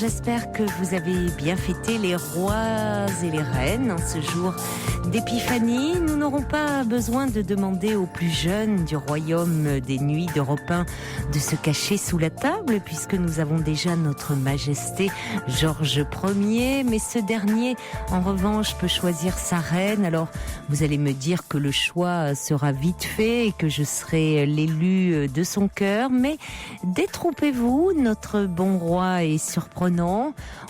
j'espère que vous avez bien fêté les rois et les reines en ce jour d'épiphanie. Nous n'aurons pas besoin de demander aux plus jeunes du royaume des nuits d'Europe 1 de se cacher sous la table, puisque nous avons déjà notre majesté Georges Ier, mais ce dernier, en revanche, peut choisir sa reine. Alors, vous allez me dire que le choix sera vite fait et que je serai l'élu de son cœur, mais détrompez-vous, notre bon roi est surprenant.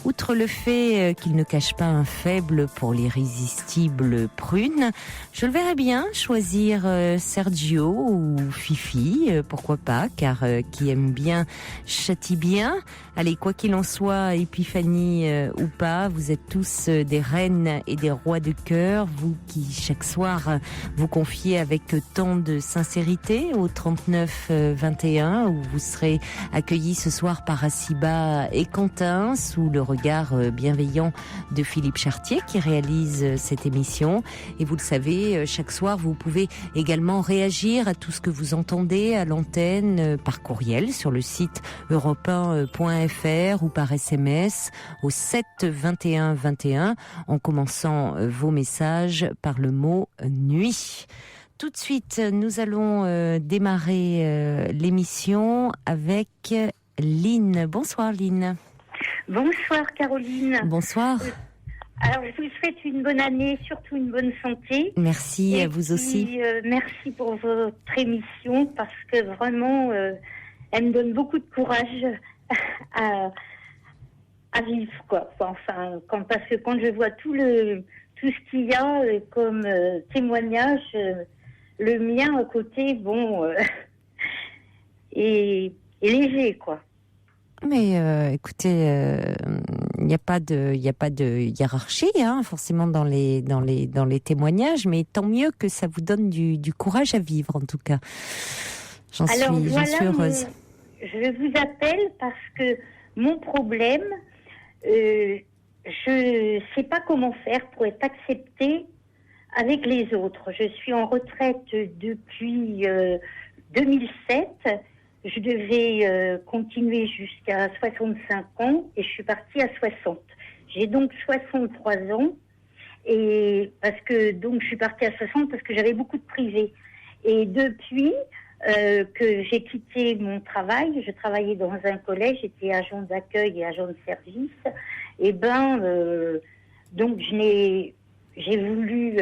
Outre le fait qu'il ne cache pas un faible pour l'irrésistible Prune, je le verrais bien choisir Sergio ou Fifi, pourquoi pas, car qui aime bien châtie bien. Allez, quoi qu'il en soit, Épiphanie ou pas, vous êtes tous des reines et des rois de cœur, vous qui chaque soir vous confiez avec tant de sincérité au 39 21, où vous serez accueillis ce soir par Assiba et Quentin sous le regard bienveillant de Philippe Chartier qui réalise cette émission. Et vous le savez, chaque soir vous pouvez également réagir à tout ce que vous entendez à l'antenne par courriel sur le site europe1.fr ou par SMS au 7 21 21 en commençant vos messages par le mot nuit. Tout de suite, nous allons démarrer l'émission avec Lynn. Bonsoir Lynn. Bonsoir Caroline. Bonsoir. Alors je vous souhaite une bonne année, surtout une bonne santé. Merci et à vous aussi. Merci pour votre émission parce que vraiment elle me donne beaucoup de courage à vivre quoi. Enfin parce que quand je vois tout ce qu'il y a comme témoignage, le mien à côté est léger quoi. Mais écoutez, il n'y a pas de hiérarchie, forcément dans les témoignages, mais tant mieux que ça vous donne du courage à vivre en tout cas. J'en suis heureuse. Je vous appelle parce que mon problème, je sais pas comment faire pour être acceptée avec les autres. Je suis en retraite depuis 2007. Je devais continuer jusqu'à 65 ans et je suis partie à 60. J'ai donc 63 ans et je suis partie à 60 parce que j'avais beaucoup de privé. Et depuis que j'ai quitté mon travail, je travaillais dans un collège, j'étais agent d'accueil et agent de service. Et donc j'ai voulu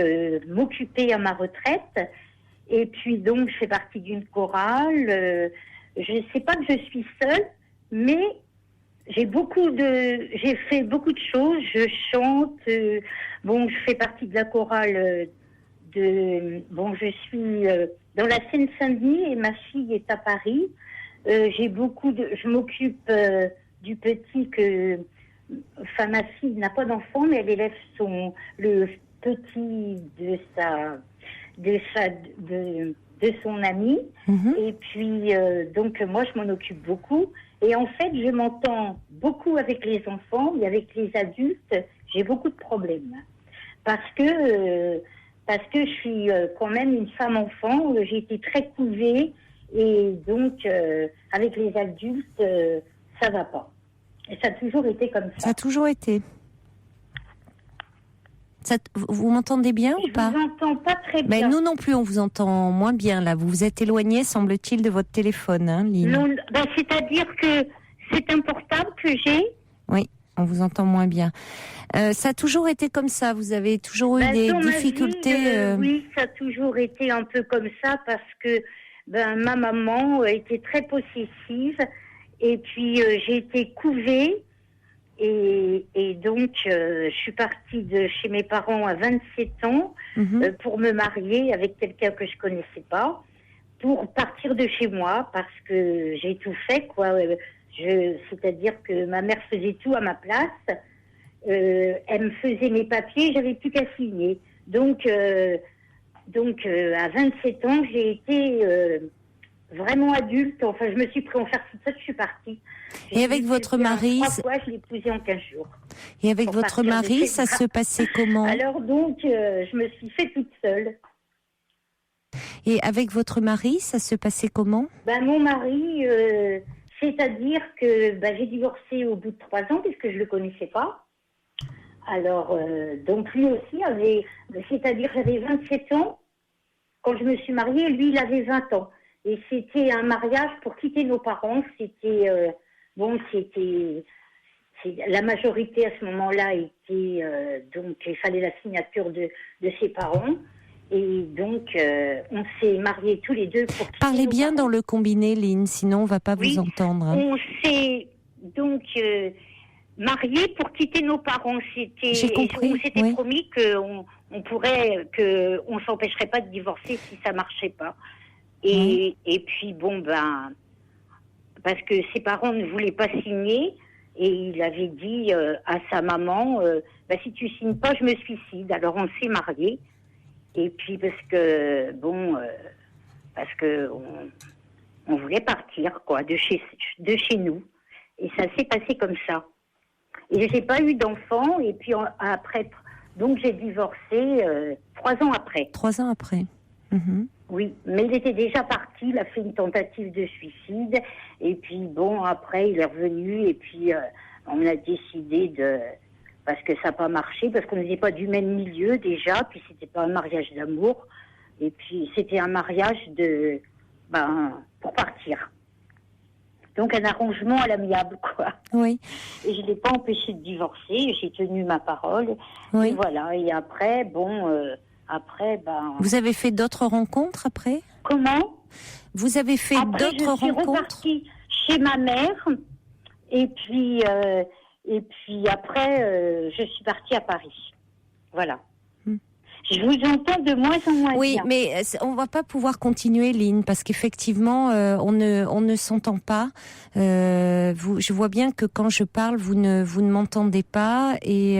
m'occuper à ma retraite. Et puis donc je fais partie d'une chorale. Je ne sais pas que je suis seule, mais j'ai fait beaucoup de choses. Je chante. Je fais partie de la chorale je suis dans la Seine-Saint-Denis et ma fille est à Paris. Je m'occupe du petit ma fille n'a pas d'enfant, mais elle élève le petit de son ami. Et puis donc moi je m'en occupe beaucoup et en fait je m'entends beaucoup avec les enfants, mais avec les adultes j'ai beaucoup de problèmes parce que je suis quand même une femme enfant, j'ai été très couvée et donc avec les adultes ça va pas et ça a toujours été comme ça. Ça a toujours été. Vous m'entendez bien ou pas? Je vous entends pas très bien. Nous non plus, on vous entend moins bien là. Vous vous êtes éloigné, semble-t-il, de votre téléphone, Lynn. Non, c'est-à-dire que c'est un portable que j'ai. Oui, on vous entend moins bien. Ça a toujours été comme ça. Vous avez toujours eu des difficultés. Oui, ça a toujours été un peu comme ça parce que ma maman était très possessive et puis j'ai été couvée. Et donc, je suis partie de chez mes parents à 27 ans pour me marier avec quelqu'un que je connaissais pas, pour partir de chez moi parce que j'ai tout fait, quoi. C'est-à-dire que ma mère faisait tout à ma place. Elle me faisait mes papiers, j'avais plus qu'à signer. Donc, à 27 ans, j'ai été vraiment adulte. Enfin, je me suis pris en faire toute seule, je suis partie. Et avec votre mari, 3 fois, je l'ai épousé en 15 jours. Et avec votre mari, ça se passait comment? Alors donc, je me suis fait toute seule. Et avec votre mari, ça se passait comment? Mon mari, C'est-à-dire que j'ai divorcé au bout de 3 ans puisque je le connaissais pas. Alors, donc lui aussi avait, c'est-à-dire j'avais 27 ans quand je me suis mariée, lui il avait 20 ans. Et c'était un mariage pour quitter nos parents. C'était, la majorité à ce moment-là était, donc il fallait la signature de ses parents. Et donc, on s'est mariés tous les deux pour quitter Parlez nos bien parents. dans le combiné, Lynn, sinon on ne va pas Oui, vous entendre. on s'est donc mariés pour quitter nos parents. J'ai compris, On s'était oui. promis qu'on s'empêcherait pas de divorcer si ça marchait pas. Et puis parce que ses parents ne voulaient pas signer, et il avait dit à sa maman, si tu signes pas, je me suicide. Alors on s'est mariés. Et puis parce que on voulait partir de chez nous, et ça s'est passé comme ça. Et j'ai pas eu d'enfant, et puis après, donc j'ai divorcé 3 ans après. 3 ans après. Mhm. Oui, mais il était déjà parti, il a fait une tentative de suicide, et puis après il est revenu, et puis on a décidé parce que ça n'a pas marché, parce qu'on n'était pas du même milieu déjà, puis c'était pas un mariage d'amour, et puis c'était un mariage pour partir. Donc un arrangement à l'amiable, quoi. Oui. Et je l'ai pas empêché de divorcer, j'ai tenu ma parole, Oui. et voilà. Et après, Vous avez fait d'autres rencontres après ? Comment ? Vous avez fait après, d'autres rencontres ? Je suis repartie chez ma mère, et puis après, je suis partie à Paris. Voilà. Je vous entends de moins en moins bien. Oui, mais on va pas pouvoir continuer, Lynn, parce qu'effectivement, on ne s'entend pas. Je vois bien que quand je parle, vous ne m'entendez pas, et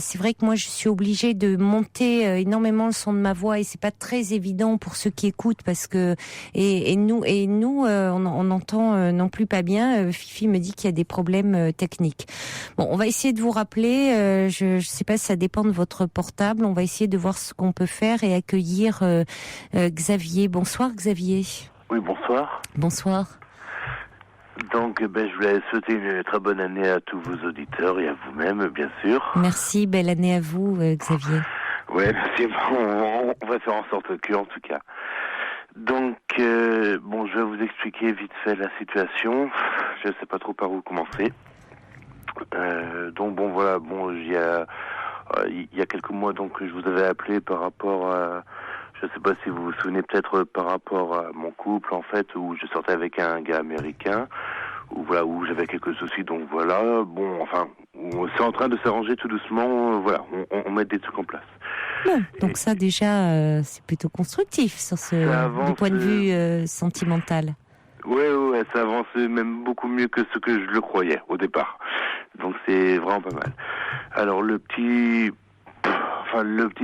c'est vrai que moi, je suis obligée de monter énormément le son de ma voix, et c'est pas très évident pour ceux qui écoutent, parce que et nous, on entend non plus pas bien. Fifi me dit qu'il y a des problèmes techniques. Bon, on va essayer de vous rappeler. Je sais pas si ça dépend de votre portable. On va essayer de voir ce qu'on peut faire et accueillir Xavier. Bonsoir Xavier. Oui, bonsoir. Bonsoir. Donc, je voulais souhaiter une très bonne année à tous vos auditeurs et à vous-même, bien sûr. Merci, belle année à vous Xavier. Oui, merci. On va faire en sorte que, en tout cas. Donc, je vais vous expliquer vite fait la situation. Je ne sais pas trop par où commencer. Il y a quelques mois, donc, je vous avais appelé par rapport à, je sais pas si vous vous souvenez, peut-être par rapport à mon couple, en fait, où je sortais avec un gars américain, où j'avais quelques soucis, donc c'est en train de s'arranger tout doucement, on met des trucs en place. Bon, donc ça déjà, c'est plutôt constructif du point de vue sentimental. Oui, ça avance même beaucoup mieux que ce que je le croyais au départ. Donc c'est vraiment pas mal. Alors le petit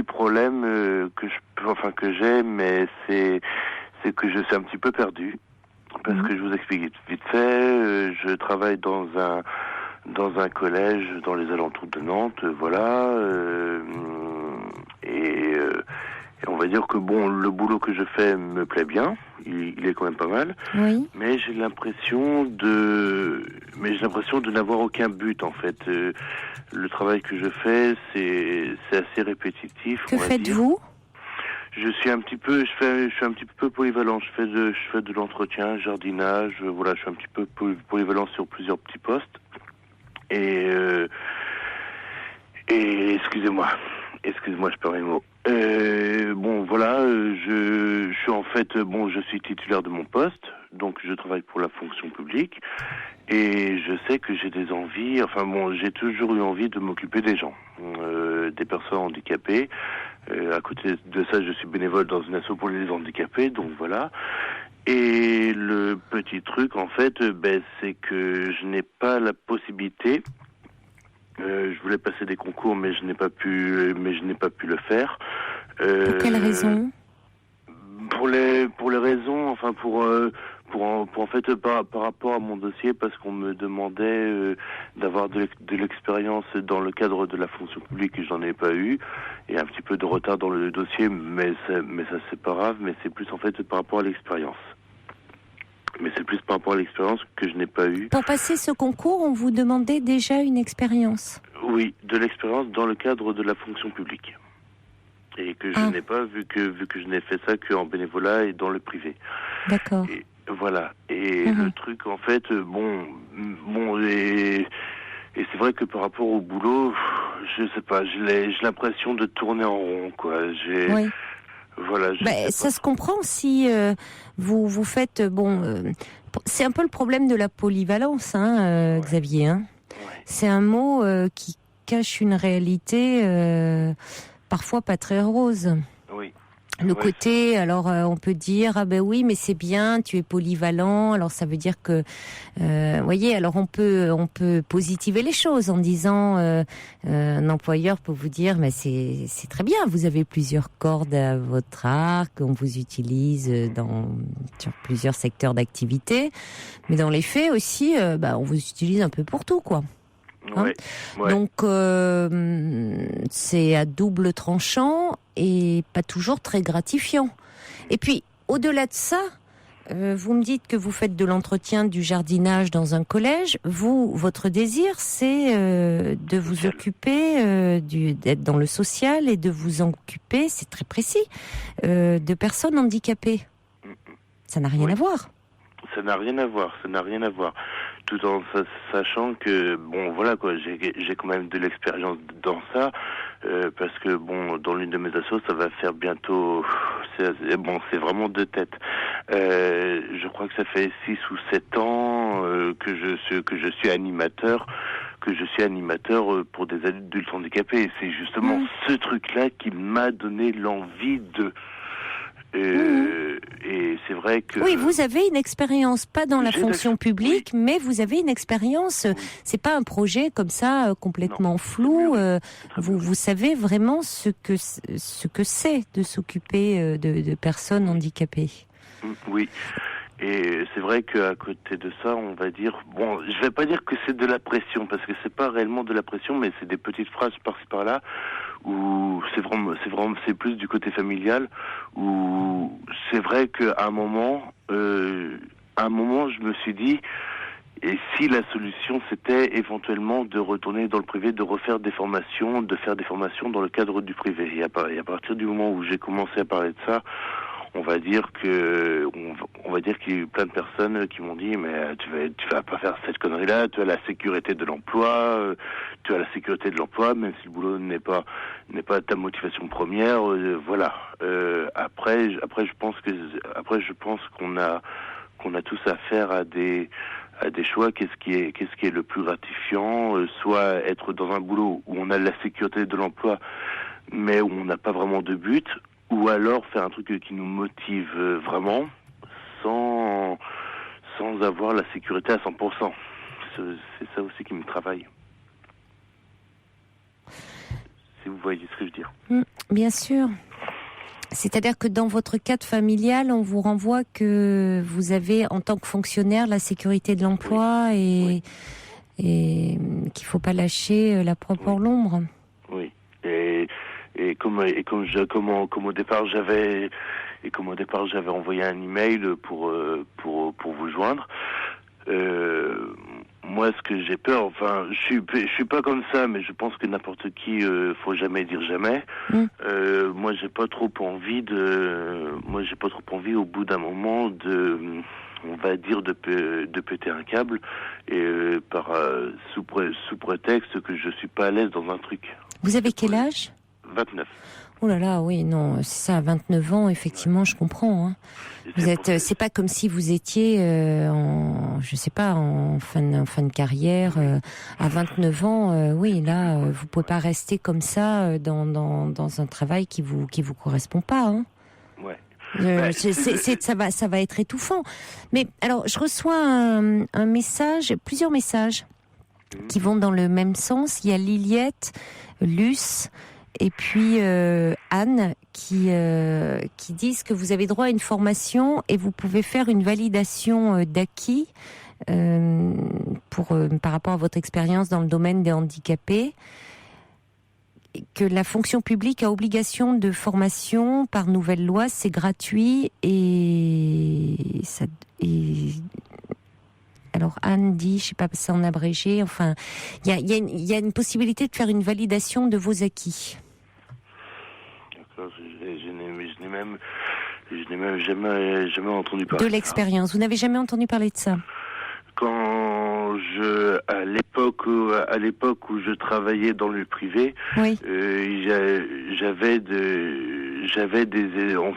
problème que j'ai, mais c'est que je suis un petit peu perdu, parce que je vous explique vite fait. Je travaille dans un collège dans les alentours de Nantes, et on va dire que le boulot que je fais me plaît bien, il est quand même pas mal. Oui. Mais j'ai l'impression de n'avoir aucun but, en fait. Le travail que je fais, c'est assez répétitif. Que faites-vous ? Je suis un petit peu polyvalent. Je fais de l'entretien, jardinage. Je suis un petit peu polyvalent sur plusieurs petits postes. Et excusez-moi, je perds mes mots. Je suis en fait, je suis titulaire de mon poste, donc je travaille pour la fonction publique, et je sais que j'ai des envies, j'ai toujours eu envie de m'occuper des gens, des personnes handicapées. À côté de ça, je suis bénévole dans une asso pour les handicapés, donc voilà. Et le petit truc, en fait, c'est que je n'ai pas la possibilité. Je voulais passer des concours, mais je n'ai pas pu le faire. Pour quelle raison ? Pour les raisons, en fait par rapport à mon dossier, parce qu'on me demandait d'avoir de l'expérience dans le cadre de la fonction publique, et j'en ai pas eu, et un petit peu de retard dans le dossier, mais ça c'est pas grave, mais c'est plus en fait par rapport à l'expérience. Mais c'est plus par rapport à l'expérience que je n'ai pas eue. Pour passer ce concours, on vous demandait déjà une expérience? Oui, de l'expérience dans le cadre de la fonction publique. Et que je n'ai pas, vu que je n'ai fait ça qu'en bénévolat et dans le privé. D'accord. Et voilà. Et le truc, en fait, et c'est vrai que par rapport au boulot, je sais pas, j'ai l'impression de tourner en rond, quoi. Oui. Voilà. Ça se comprend si vous faites c'est un peu le problème de la polyvalence, hein, Xavier. Hein. Ouais. C'est un mot qui cache une réalité parfois pas très rose. Oui. Le côté, alors on peut dire ah ben oui, mais c'est bien, tu es polyvalent. Alors ça veut dire que, voyez, alors on peut positiver les choses en disant un employeur peut vous dire mais c'est très bien, vous avez plusieurs cordes à votre arc, on vous utilise sur plusieurs secteurs d'activité, mais dans les faits aussi, on vous utilise un peu pour tout, quoi. Hein, ouais. Donc c'est à double tranchant et pas toujours très gratifiant. Et puis au-delà de ça, vous me dites que vous faites de l'entretien du jardinage dans un collège. Votre désir, c'est de vous occuper d'être dans le social et de vous occuper, c'est très précis, de personnes handicapées. Ça n'a rien à voir. Ça n'a rien à voir. Tout en sachant que voilà quoi, j'ai quand même de l'expérience dans ça, parce que dans l'une de mes assos, ça va faire bientôt, c'est vraiment de tête. Je crois que ça fait 6 ou 7 ans que je suis animateur pour des adultes handicapés. Et c'est justement ce truc-là qui m'a donné l'envie de. Et c'est vrai que... Oui, vous avez une expérience, pas dans la fonction publique, mais vous avez une expérience. C'est pas un projet comme ça, complètement flou. Vous savez vraiment ce que c'est de s'occuper de personnes handicapées. Oui. Et c'est vrai qu'à côté de ça, on va dire, je vais pas dire que c'est de la pression, parce que c'est pas réellement de la pression, mais c'est des petites phrases par-ci par-là, où c'est plus du côté familial, où c'est vrai qu'à un moment, je me suis dit, et si la solution c'était éventuellement de retourner dans le privé, de faire des formations dans le cadre du privé. Et à partir du moment où j'ai commencé à parler de ça, on va dire qu'il y a eu plein de personnes qui m'ont dit mais tu vas pas faire cette connerie là, tu as la sécurité de l'emploi, même si le boulot n'est pas ta motivation première, voilà. Après je pense qu'on a tous affaire à des choix. Qu'est-ce qui est le plus gratifiant, soit être dans un boulot où on a la sécurité de l'emploi mais où on n'a pas vraiment de but, ou alors faire un truc qui nous motive vraiment sans avoir la sécurité à 100%. C'est ça aussi qui me travaille. Si vous voyez ce que je veux dire. Bien sûr. C'est-à-dire que dans votre cadre familial, on vous renvoie que vous avez, en tant que fonctionnaire, la sécurité de l'emploi et qu'il faut pas lâcher la proie pour l'ombre. Oui. Et comme au départ j'avais envoyé un email pour vous joindre. Moi, ce que j'ai peur, enfin, je suis pas comme ça, mais je pense que n'importe qui, faut jamais dire jamais. Moi, j'ai pas trop envie au bout d'un moment on va dire de péter un câble et sous prétexte que je suis pas à l'aise dans un truc. Vous avez quel âge ? 29. Oh là là, oui, non, c'est ça, à 29 ans, effectivement, je comprends. Hein. C'est pas comme si vous étiez en fin de carrière. À 29 ans, oui, là, vous pouvez pas rester comme ça dans un travail qui vous correspond pas. Hein. Ouais. Ça va être étouffant. Mais alors, je reçois un message, plusieurs messages qui vont dans le même sens. Il y a Liliette, Luce et puis Anne qui disent que vous avez droit à une formation et vous pouvez faire une validation d'acquis par rapport à votre expérience dans le domaine des handicapés. que la fonction publique a obligation de formation par nouvelle loi, c'est gratuit alors Anne dit, je sais pas, c'est en abrégé. Enfin, il y a une possibilité de faire une validation de vos acquis. D'accord, je n'ai même jamais entendu parler de l'expérience. Vous n'avez jamais entendu parler de ça? À l'époque où je travaillais dans le privé, oui.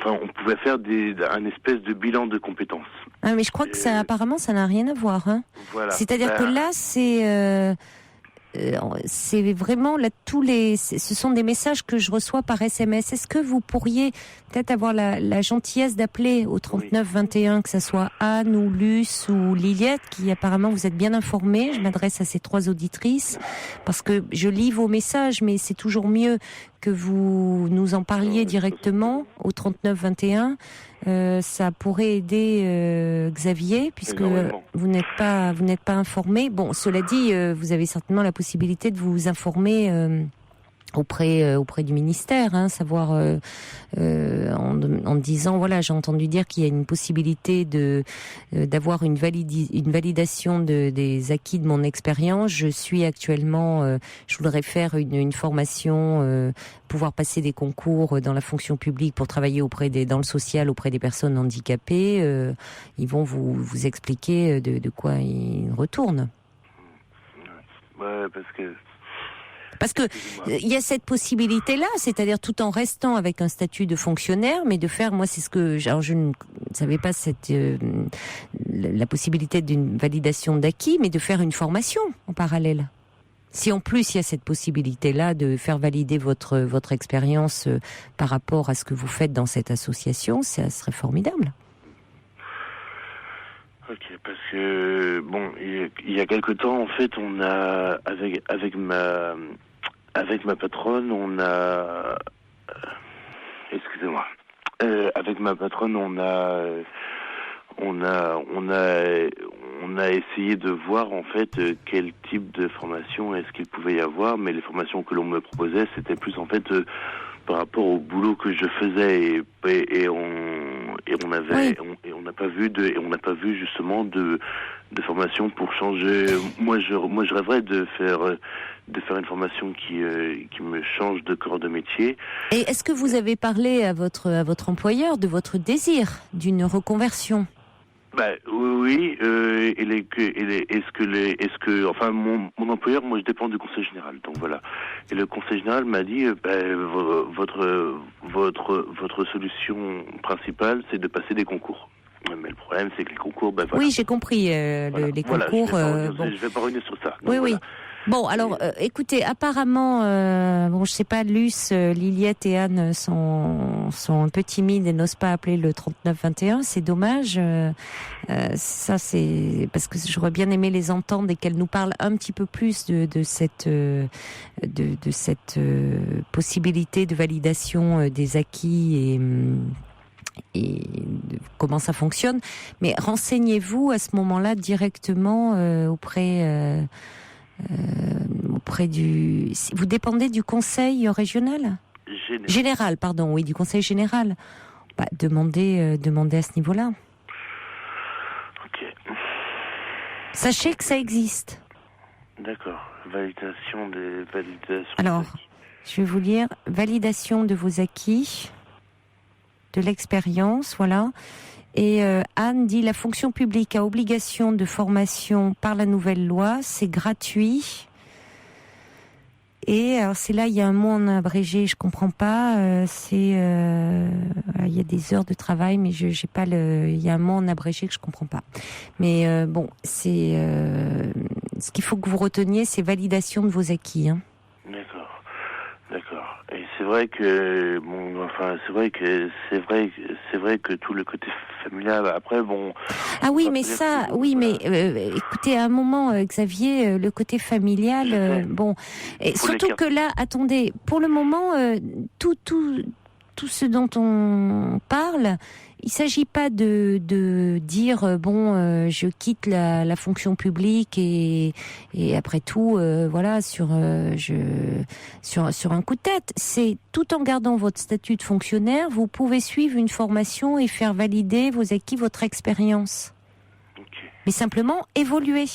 On pouvait faire un espèce de bilan de compétences. Ah, mais je crois que ça, apparemment, ça n'a rien à voir, hein. Voilà. C'est-à-dire que là, c'est vraiment là ce sont des messages que je reçois par SMS. Est-ce que vous pourriez peut-être avoir la gentillesse d'appeler au 39 21, que ça soit Anne ou Luce ou Liliette, qui apparemment vous êtes bien informés. Je m'adresse à ces 3 auditrices parce que je lis vos messages, mais c'est toujours mieux que vous nous en parliez directement au 39 21. Ça pourrait aider Xavier, puisque vous n'êtes pas informé. Bon, cela dit, vous avez certainement la possibilité de vous informer auprès du ministère, hein, savoir en disant voilà, j'ai entendu dire qu'il y a une possibilité d'avoir une validation des acquis de mon expérience. Je suis actuellement, je voudrais faire une formation, pouvoir passer des concours dans la fonction publique pour travailler dans le social auprès des personnes handicapées. Ils vont vous expliquer de quoi ils retournent. Ouais, parce que il y a cette possibilité-là, c'est-à-dire tout en restant avec un statut de fonctionnaire, mais de faire, moi c'est ce que, alors je ne savais pas la possibilité d'une validation d'acquis, mais de faire une formation en parallèle. Si en plus il y a cette possibilité-là de faire valider votre expérience par rapport à ce que vous faites dans cette association, ça serait formidable. Ok, parce que il y a quelque temps en fait, on a avec ma patronne, on a excusez-moi, avec ma patronne, on a essayé de voir en fait quel type de formation est-ce qu'il pouvait y avoir, mais les formations que l'on me proposait, c'était plus en fait par rapport au boulot que je faisais et on n'a pas vu justement de formation pour changer. Moi je rêverais de faire une formation qui me change de corps de métier. Et est-ce que vous avez parlé à votre employeur de votre désir d'une reconversion? Oui, enfin mon employeur, moi je dépends du conseil général, donc voilà. Et le conseil général m'a dit votre solution principale, c'est de passer des concours. Mais le problème, c'est que les concours, voilà. Oui, j'ai compris les concours. Je vais pas revenir sur ça. Donc, oui. Bon, alors, écoutez, apparemment, je sais pas, Luce, Liliette et Anne sont un peu timides et n'osent pas appeler le 3921. C'est dommage. Ça, c'est parce que j'aurais bien aimé les entendre et qu'elles nous parlent un petit peu plus de cette possibilité de validation des acquis et de comment ça fonctionne. Mais renseignez-vous à ce moment-là directement auprès du... Vous dépendez du conseil régional ? Général, pardon, oui, du conseil général. Demandez à ce niveau-là. Ok. Sachez que ça existe. D'accord. Validation. Alors, je vais vous lire. Validation de vos acquis, de l'expérience, voilà. Et Anne dit la fonction publique a obligation de formation par la nouvelle loi, c'est gratuit. Et alors c'est là, il y a un mot en abrégé, je comprends pas. Il y a des heures de travail, mais j'ai pas il y a un mot en abrégé que je comprends pas. Mais c'est ce qu'il faut que vous reteniez, c'est validation de vos acquis. Hein. D'accord. Et c'est vrai que c'est vrai que tout le côté familial après Ah oui, mais ça, oui, mais écoutez, à un moment, Xavier, le côté familial, et surtout que là, attendez, pour le moment, tout tout ce dont on parle, il s'agit pas de dire je quitte la fonction publique et après tout voilà sur un coup de tête. C'est tout en gardant votre statut de fonctionnaire, vous pouvez suivre une formation et faire valider vos acquis, votre expérience. Okay. Mais simplement évoluer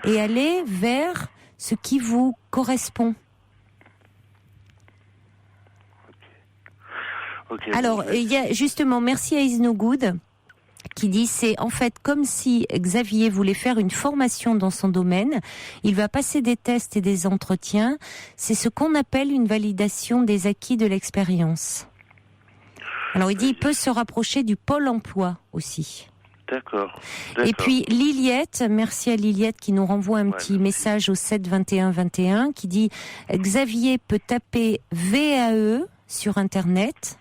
et aller vers ce qui vous correspond. Okay, alors, il y a justement, merci à Is No Good qui dit c'est en fait comme si Xavier voulait faire une formation dans son domaine. Il va passer des tests et des entretiens. C'est ce qu'on appelle une validation des acquis de l'expérience. Alors, il dit il peut se rapprocher du pôle emploi aussi. D'accord. Et puis Liliette, merci à Liliette qui nous renvoie un petit message au 7 21 21 qui dit Xavier peut taper VAE sur Internet.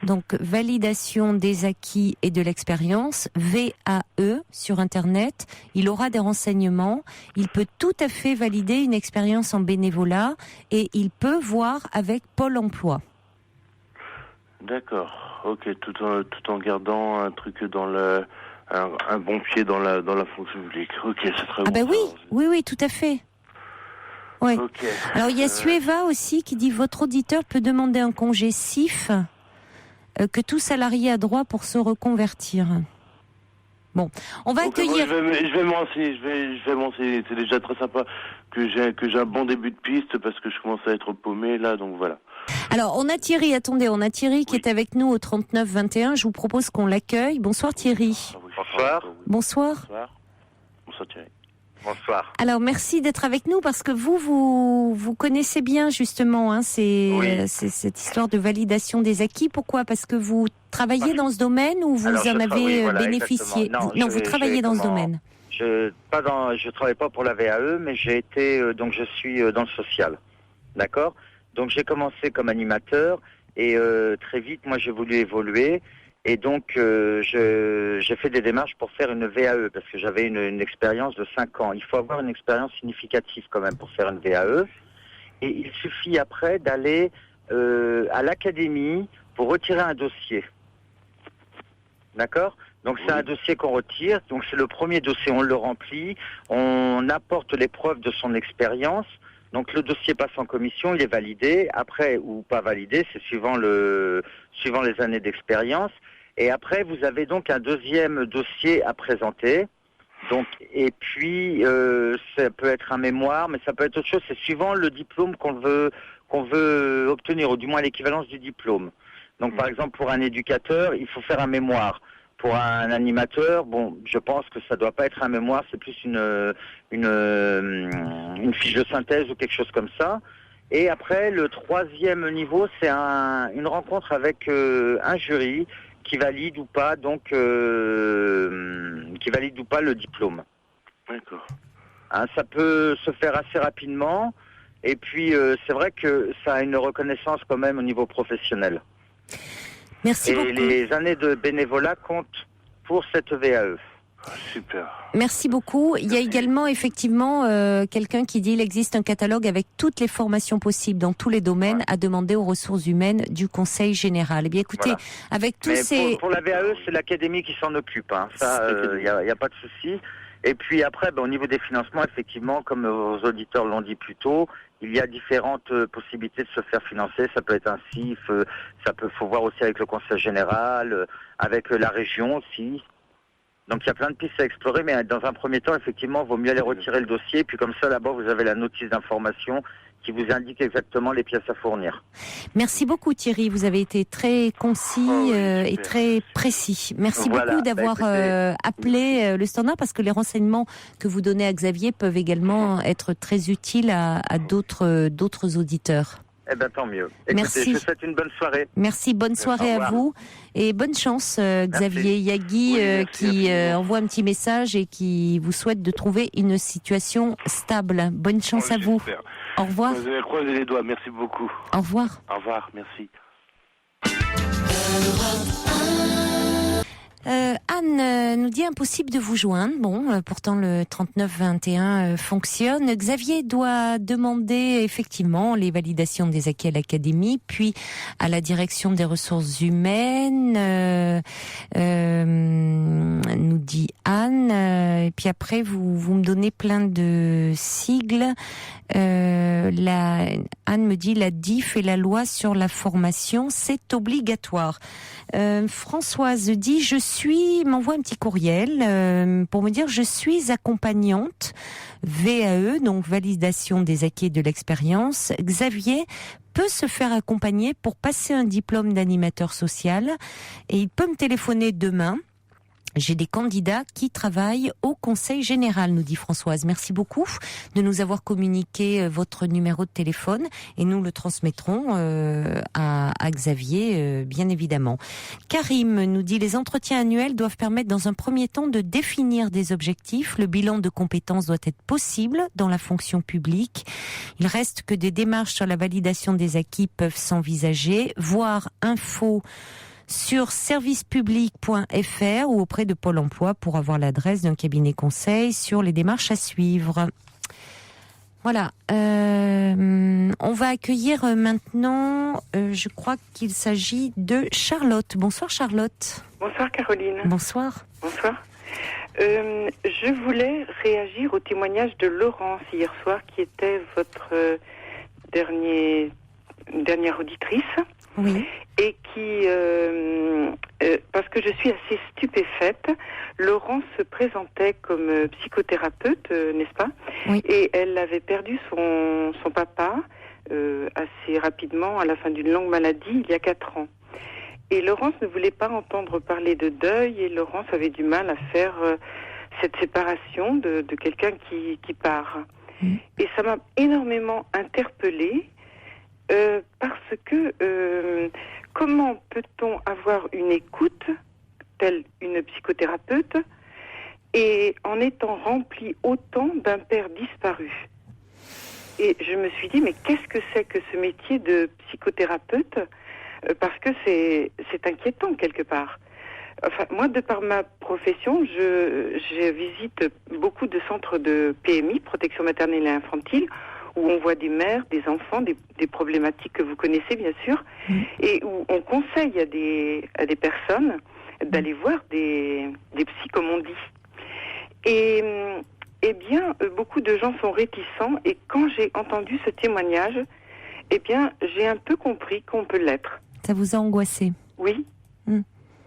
Donc, validation des acquis et de l'expérience, VAE sur Internet. Il aura des renseignements. Il peut tout à fait valider une expérience en bénévolat et il peut voir avec Pôle emploi. D'accord. Ok, tout en gardant un truc un bon pied dans la fonction publique. Ok, c'est très bon. Ah ben oui, tout à fait. Oui. Okay. Alors il y a Sueva aussi qui dit votre auditeur peut demander un congé CIF que tout salarié a droit pour se reconvertir. Bon, on va accueillir. Je vais m'enseigner. C'est déjà très sympa que j'ai un bon début de piste parce que je commence à être paumé là, donc voilà. Alors on a Thierry. Attendez, on a Thierry qui est avec nous au 39 21. Je vous propose qu'on l'accueille. Bonsoir Thierry. Bonsoir. Bonsoir. Bonsoir Thierry. Bonsoir. Alors merci d'être avec nous parce que vous connaissez bien justement c'est cette histoire de validation des acquis. Pourquoi ? Parce que vous travaillez dans ce domaine ou vous en avez bénéficié ? Non, vous travaillez dans ce domaine. Je travaille pas pour la VAE, mais j'ai été je suis dans le social. D'accord ? Donc j'ai commencé comme animateur et très vite moi j'ai voulu évoluer. Et donc, j'ai fait des démarches pour faire une VAE, parce que j'avais une expérience de 5 ans. Il faut avoir une expérience significative quand même pour faire une VAE. Et il suffit après d'aller à l'académie pour retirer un dossier. D'accord ? Donc c'est un dossier qu'on retire. Donc c'est le premier dossier, on le remplit. On apporte les preuves de son expérience. Donc le dossier passe en commission, il est validé. Après, ou pas validé, c'est suivant les années d'expérience. Et après, vous avez donc un deuxième dossier à présenter. Donc, et puis, ça peut être un mémoire, mais ça peut être autre chose. C'est suivant le diplôme qu'on veut obtenir, ou du moins l'équivalence du diplôme. Donc, par exemple, pour un éducateur, il faut faire un mémoire. Pour un animateur, je pense que ça doit pas être un mémoire, c'est plus une fiche de synthèse ou quelque chose comme ça. Et après, le troisième niveau, c'est une rencontre avec un jury qui valide ou pas le diplôme. D'accord. Ça peut se faire assez rapidement et puis c'est vrai que ça a une reconnaissance quand même au niveau professionnel. Merci beaucoup. Et les années de bénévolat comptent pour cette VAE. Super. Merci beaucoup. Il y a également effectivement quelqu'un qui dit il existe un catalogue avec toutes les formations possibles dans tous les domaines à demander aux ressources humaines du Conseil général. Eh bien écoutez, avec tous ces... Pour la VAE, c'est l'académie qui s'en occupe. Ça, il y a pas de souci. Et puis après, au niveau des financements, effectivement, comme vos auditeurs l'ont dit plus tôt, il y a différentes possibilités de se faire financer. Ça peut être un CIF, faut voir aussi avec le Conseil général, avec la région aussi. Donc il y a plein de pistes à explorer, mais dans un premier temps, effectivement, il vaut mieux aller retirer le dossier, puis comme ça, là-bas, vous avez la notice d'information qui vous indique exactement les pièces à fournir. Merci beaucoup Thierry, vous avez été très concis et très précis. Merci beaucoup d'avoir appelé le standard, parce que les renseignements que vous donnez à Xavier peuvent également être très utiles à d'autres auditeurs. Eh bien, tant mieux. Écoutez, merci. Je vous souhaite une bonne soirée. Merci, bonne soirée à vous. Et bonne chance, Xavier. Il y a Guy qui envoie un petit message et qui vous souhaite de trouver une situation stable. Bonne chance à vous. Au revoir. Vous avez croisé les doigts. Merci beaucoup. Au revoir. Au revoir. Merci. Anne nous dit impossible de vous joindre. Bon, pourtant le 3921 fonctionne. Xavier doit demander effectivement les validations des acquis à l'académie, puis à la direction des ressources humaines, nous dit Anne. Et puis après, vous me donnez plein de sigles. Anne me dit la DIF et la loi sur la formation, c'est obligatoire. Françoise dit m'envoie un petit courriel pour me dire je suis accompagnante VAE, donc validation des acquis de l'expérience. Xavier peut se faire accompagner pour passer un diplôme d'animateur social et il peut me téléphoner demain. J'ai des candidats qui travaillent au Conseil Général, nous dit Françoise. Merci beaucoup de nous avoir communiqué votre numéro de téléphone et nous le transmettrons à Xavier, bien évidemment. Karim nous dit les entretiens annuels doivent permettre dans un premier temps de définir des objectifs. Le bilan de compétences doit être possible dans la fonction publique. Il reste que des démarches sur la validation des acquis peuvent s'envisager, voire info sur servicepublic.fr ou auprès de Pôle emploi pour avoir l'adresse d'un cabinet conseil sur les démarches à suivre. Voilà. On va accueillir maintenant, je crois qu'il s'agit de Charlotte. Bonsoir Charlotte. Bonsoir Caroline. Bonsoir. Bonsoir. Je voulais réagir au témoignage de Laurence hier soir qui était votre dernière auditrice. Oui. Et qui, parce que je suis assez stupéfaite, Laurence se présentait comme psychothérapeute, n'est-ce pas ? Oui. Et elle avait perdu son papa assez rapidement à la fin d'une longue maladie il y a 4 ans. Et Laurence ne voulait pas entendre parler de deuil et Laurence avait du mal à faire cette séparation de quelqu'un qui part. Et ça m'a énormément interpellée. Parce que comment peut-on avoir une écoute telle une psychothérapeute et en étant rempli autant d'un père disparu? Et je me suis dit mais qu'est-ce que c'est que ce métier de psychothérapeute, parce que c'est inquiétant quelque part. Enfin, moi, de par ma profession, je visite beaucoup de centres de PMI, protection maternelle et infantile, où on voit des mères, des enfants, des problématiques que vous connaissez bien sûr, et où on conseille à des personnes d'aller voir des psys comme on dit. Et eh bien, beaucoup de gens sont réticents, et quand j'ai entendu ce témoignage, eh bien, j'ai un peu compris qu'on peut l'être. Ça vous a angoissé? Oui,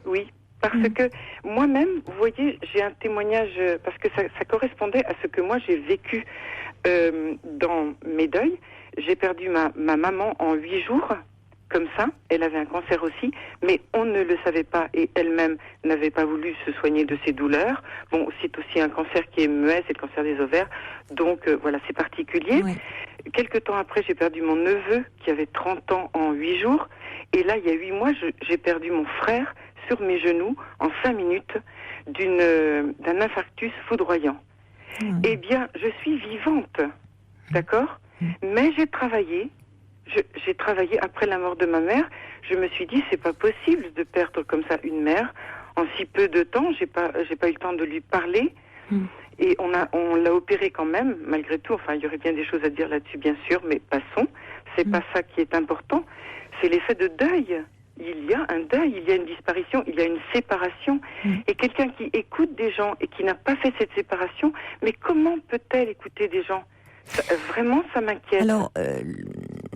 oui. Parce que moi-même, vous voyez, j'ai un témoignage, parce que ça correspondait à ce que moi j'ai vécu dans mes deuils. J'ai perdu ma maman en 8 jours, comme ça. Elle avait un cancer aussi, mais on ne le savait pas et elle-même n'avait pas voulu se soigner de ses douleurs. Bon, c'est aussi un cancer qui est muet, c'est le cancer des ovaires. Donc voilà, c'est particulier. Oui. Quelque temps après, j'ai perdu mon neveu qui avait 30 ans en 8 jours. Et là, il y a 8 mois, j'ai perdu mon frère sur mes genoux en 5 minutes d'un infarctus foudroyant. Eh bien, je suis vivante, d'accord ? Mais j'ai travaillé après la mort de ma mère. Je me suis dit, c'est pas possible de perdre comme ça une mère en si peu de temps. J'ai pas eu le temps de lui parler. Et on l'a opéré quand même, malgré tout. Enfin, il y aurait bien des choses à dire là-dessus, bien sûr, mais passons. C'est pas ça qui est important. C'est l'effet de deuil. Il y a un deuil, il y a une disparition, il y a une séparation. Et quelqu'un qui écoute des gens et qui n'a pas fait cette séparation, mais comment peut-elle écouter des gens ? Vraiment, ça m'inquiète. Alors,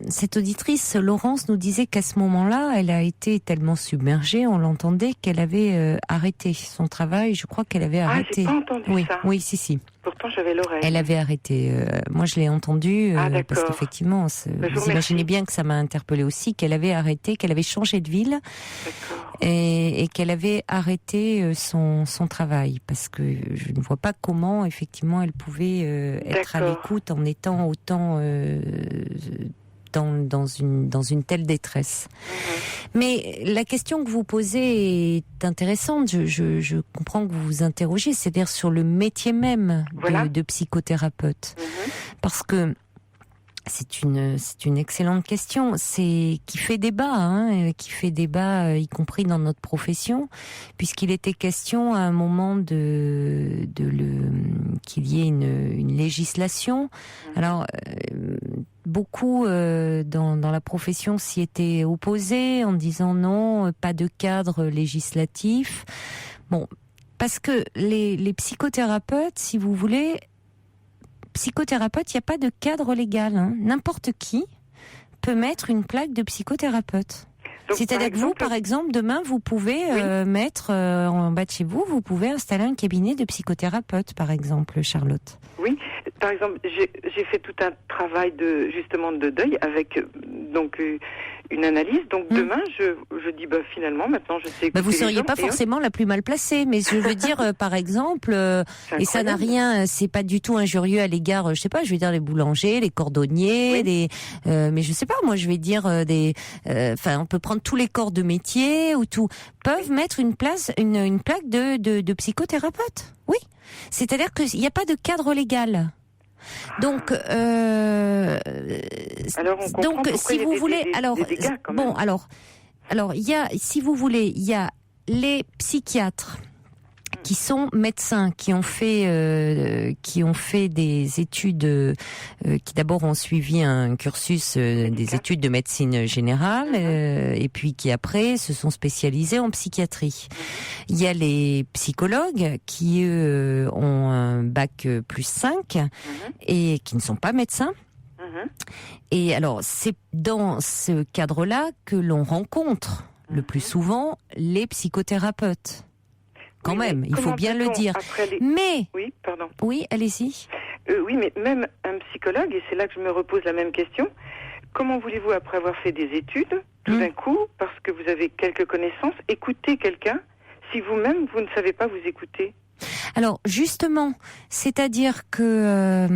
cette auditrice, Laurence, nous disait qu'à ce moment-là, elle a été tellement submergée, on l'entendait, qu'elle avait arrêté son travail. Je crois qu'elle avait arrêté. Ah, j'ai pas entendu ça. Oui, si. Pourtant, j'avais l'oreille. Elle avait arrêté. Moi, je l'ai entendu parce qu'effectivement, vous imaginez bien que ça m'a interpellée aussi, qu'elle avait arrêté, qu'elle avait changé de ville et qu'elle avait arrêté son travail, parce que je ne vois pas comment, effectivement, elle pouvait être à l'écoute en étant autant dans une telle détresse. Mais la question que vous posez est intéressante. Je comprends que vous vous interrogez, c'est-à-dire sur le métier même de psychothérapeute. Parce que C'est une excellente question. C'est qui fait débat, y compris dans notre profession, puisqu'il était question à un moment qu'il y ait une législation. Alors beaucoup dans la profession s'y étaient opposés en disant non, pas de cadre législatif. Bon, parce que les psychothérapeutes, si vous voulez. Psychothérapeute, il n'y a pas de cadre légal. N'importe qui peut mettre une plaque de psychothérapeute. Donc, c'est-à-dire que vous, par exemple, demain, vous pouvez mettre en bas de chez vous, vous pouvez installer un cabinet de psychothérapeute, par exemple, Charlotte. Oui, par exemple, j'ai fait tout un travail de deuil avec une analyse. Donc demain, je dis finalement, maintenant, je sais. Vous seriez pas forcément la plus mal placée, mais je veux dire, par exemple, et ça n'a rien, c'est pas du tout injurieux à l'égard, je sais pas, je vais dire les boulangers, les cordonniers, mais je sais pas, moi, je vais dire on peut prendre tous les corps de métier ou tout peuvent mettre une plaque de psychothérapeute. Oui, c'est-à-dire qu'il n'y a pas de cadre légal. Donc, si vous voulez, il y a, si vous voulez, il y a les psychiatres qui sont médecins, qui ont fait des études, qui d'abord ont suivi un cursus des études de médecine générale, et puis qui après se sont spécialisés en psychiatrie. Il y a les psychologues qui eux ont un bac plus 5 et qui ne sont pas médecins. Et alors c'est dans ce cadre-là que l'on rencontre le plus souvent les psychothérapeutes. Quand même, il faut bien le dire. Mais oui, pardon. Oui, allez-y. Oui, mais même un psychologue, et c'est là que je me repose la même question. Comment voulez-vous, après avoir fait des études, tout d'un coup, parce que vous avez quelques connaissances, écouter quelqu'un si vous-même vous ne savez pas vous écouter? Alors justement, c'est-à-dire que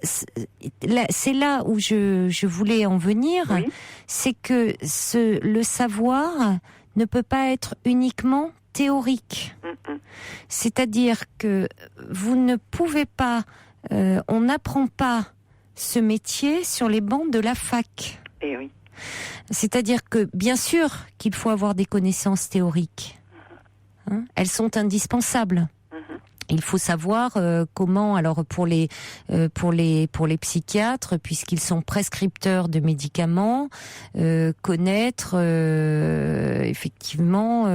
c'est là où je voulais en venir, c'est que le savoir ne peut pas être uniquement théorique. C'est-à-dire que vous ne pouvez pas, on n'apprend pas ce métier sur les bancs de la fac. Eh oui. C'est-à-dire que, bien sûr, qu'il faut avoir des connaissances théoriques. Elles sont indispensables. Il faut savoir comment, alors pour les psychiatres, puisqu'ils sont prescripteurs de médicaments, connaître effectivement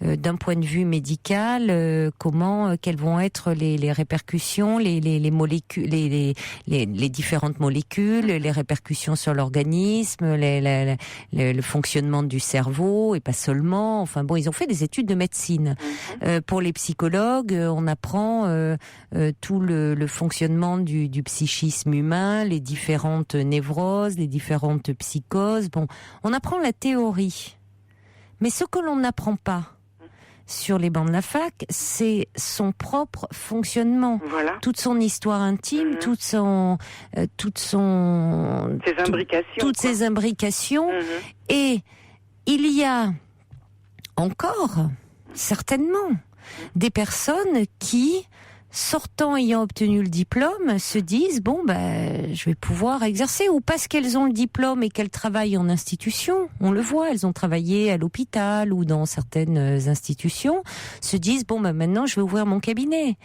d'un point de vue médical, quelles vont être les répercussions, les molécules, les différentes molécules, les répercussions sur l'organisme, le fonctionnement du cerveau et pas seulement. Enfin bon, ils ont fait des études de médecine. Pour les psychologues, on apprend tout le fonctionnement du psychisme humain, les différentes névroses, les différentes psychoses. Bon, on apprend la théorie. Mais ce que l'on n'apprend pas sur les bancs de la fac, c'est son propre fonctionnement. Voilà. Toute son histoire intime, toutes ses imbrications. Et il y a encore, certainement, des personnes qui, sortant, ayant obtenu le diplôme, se disent je vais pouvoir exercer, ou parce qu'elles ont le diplôme et qu'elles travaillent en institution, on le voit, elles ont travaillé à l'hôpital ou dans certaines institutions, se disent maintenant je vais ouvrir mon cabinet.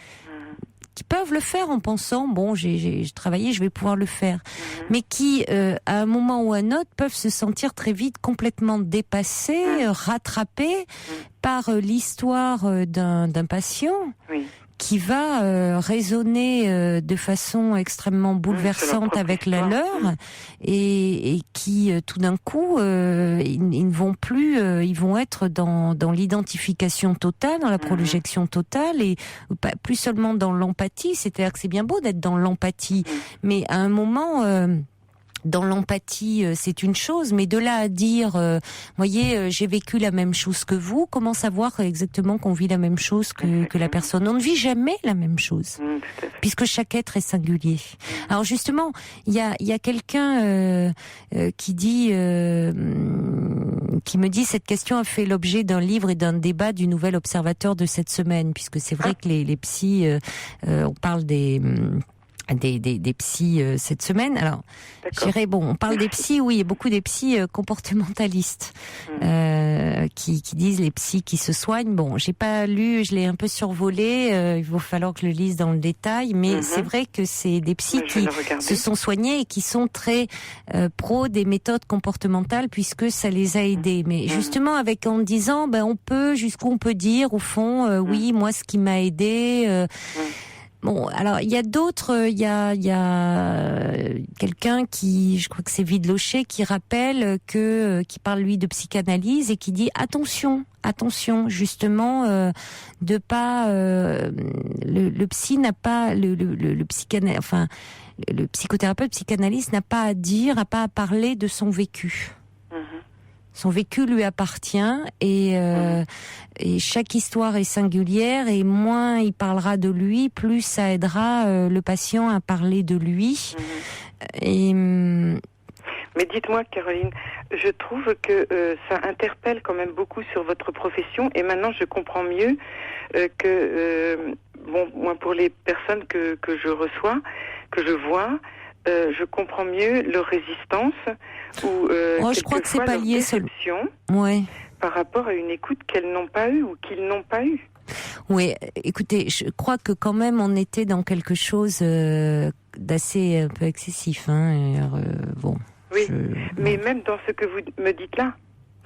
Qui peuvent le faire en pensant j'ai travaillé, je vais pouvoir le faire, mais qui à un moment ou à un autre peuvent se sentir très vite complètement dépassés, rattrapés par l'histoire d'un patient qui va résonner de façon extrêmement bouleversante avec la leur, et qui tout d'un coup ils ne vont plus, ils vont être dans l'identification totale, dans la projection totale, et plus seulement dans l'empathie. C'est-à-dire que c'est bien beau d'être dans l'empathie, mais à un moment dans l'empathie, c'est une chose, mais de là à dire, voyez, j'ai vécu la même chose que vous, comment savoir exactement qu'on vit la même chose que la personne? On ne vit jamais la même chose, puisque chaque être est singulier. Alors justement, il y a quelqu'un qui dit, qui me dit, cette question a fait l'objet d'un livre et d'un débat du Nouvel Observateur de cette semaine, puisque c'est vrai que les psys, on parle des psys cette semaine. Alors, je dirais, on parle des psys, oui, il y a beaucoup des psys comportementalistes qui disent les psys qui se soignent. Bon, j'ai pas lu, je l'ai un peu survolé, il va falloir que je le lise dans le détail, mais c'est vrai que c'est des psys qui se sont soignés et qui sont très pro des méthodes comportementales puisque ça les a aidés. Mais justement, en disant, on peut, jusqu'où on peut dire, au fond, oui, moi, ce qui m'a aidé... Bon, alors il y a d'autres, il y a quelqu'un qui, je crois que c'est Vidlocher, qui rappelle qui parle lui de psychanalyse et qui dit attention, justement, de pas le psy n'a pas le psychothérapeute psychanalyste n'a pas à dire, n'a pas à parler de son vécu. Son vécu lui appartient et chaque histoire est singulière et moins il parlera de lui, plus ça aidera le patient à parler de lui. Mais dites-moi, Caroline, je trouve que ça interpelle quand même beaucoup sur votre profession et maintenant je comprends mieux moi pour les personnes que je reçois, que je vois, je comprends mieux leur résistance ou je crois que c'est pas lié par rapport à une écoute qu'elles n'ont pas eue ou qu'ils n'ont pas eue. Oui, écoutez, je crois que quand même on était dans quelque chose d'assez un peu excessif. Oui, mais même dans ce que vous me dites là.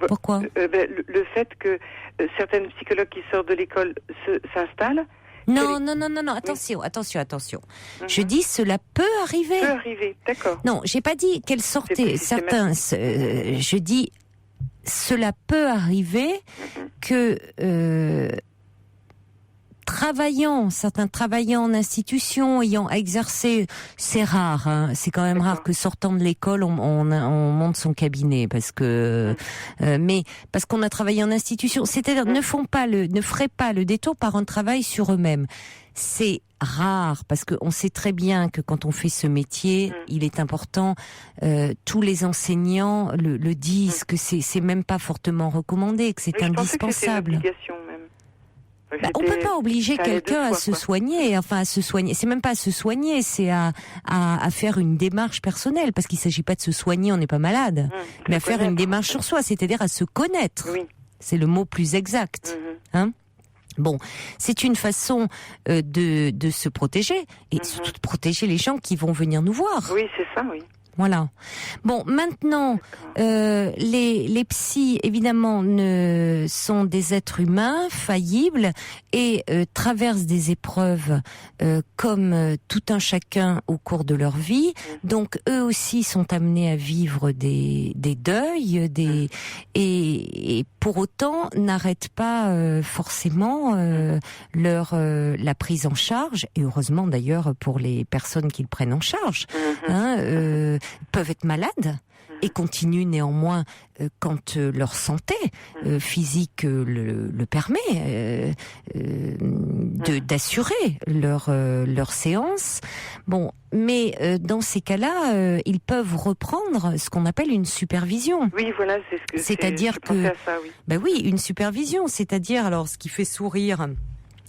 Pourquoi le fait que certaines psychologues qui sortent de l'école s'installent. Non, attention. Je dis cela peut arriver. Peut arriver, d'accord. Non, j'ai pas dit qu'elles sortaient. Certains, je dis cela peut arriver que certains travaillant en institution, ayant exercé, c'est rare, c'est quand même rare que sortant de l'école on monte son cabinet parce que mais parce qu'on a travaillé en institution, c'est-à-dire ne feraient pas le détour par un travail sur eux-mêmes. C'est rare parce qu'on sait très bien que quand on fait ce métier, il est important. Tous les enseignants le disent que c'est même pas fortement recommandé, que c'est indispensable. Je pensais que c'était une obligation même. On peut pas obliger quelqu'un à se soigner, à se soigner. C'est même pas à se soigner, c'est à faire une démarche personnelle, parce qu'il s'agit pas de se soigner, on n'est pas malade, mais à faire une démarche sur soi, c'est-à-dire à se connaître. Oui. C'est le mot plus exact. Bon, c'est une façon de se protéger et surtout de protéger les gens qui vont venir nous voir. Oui, c'est ça, oui. Voilà. Bon, maintenant, les psys, évidemment, sont des êtres humains faillibles et traversent des épreuves comme tout un chacun au cours de leur vie. Donc, eux aussi sont amenés à vivre des deuils, et pour autant n'arrêtent pas forcément la prise en charge. Et heureusement d'ailleurs pour les personnes qu'ils prennent en charge. Peuvent être malades et continuent néanmoins quand leur santé physique le permet d'assurer leur séance. Bon, mais dans ces cas-là, ils peuvent reprendre ce qu'on appelle une supervision. Oui, voilà, c'est-à-dire que une supervision, c'est-à-dire alors ce qui fait sourire.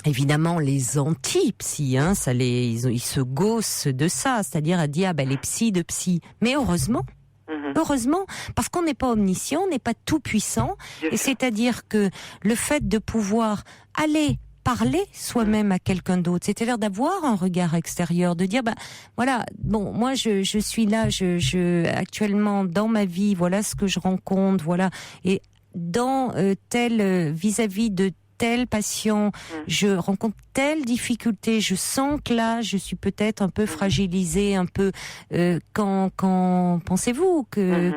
Évidemment, les anti-psy, ils se gaussent de ça, c'est-à-dire à dire les psys de psy. Mais heureusement, parce qu'on n'est pas omniscient, on n'est pas tout puissant, et c'est-à-dire que le fait de pouvoir aller parler soi-même à quelqu'un d'autre, c'est-à-dire d'avoir un regard extérieur, de dire moi je suis là, actuellement dans ma vie, voilà ce que je rencontre, voilà, et dans vis-à-vis de tel patient, je rencontre telle difficulté, je sens que là, je suis peut-être un peu fragilisée, un peu. Quand pensez-vous que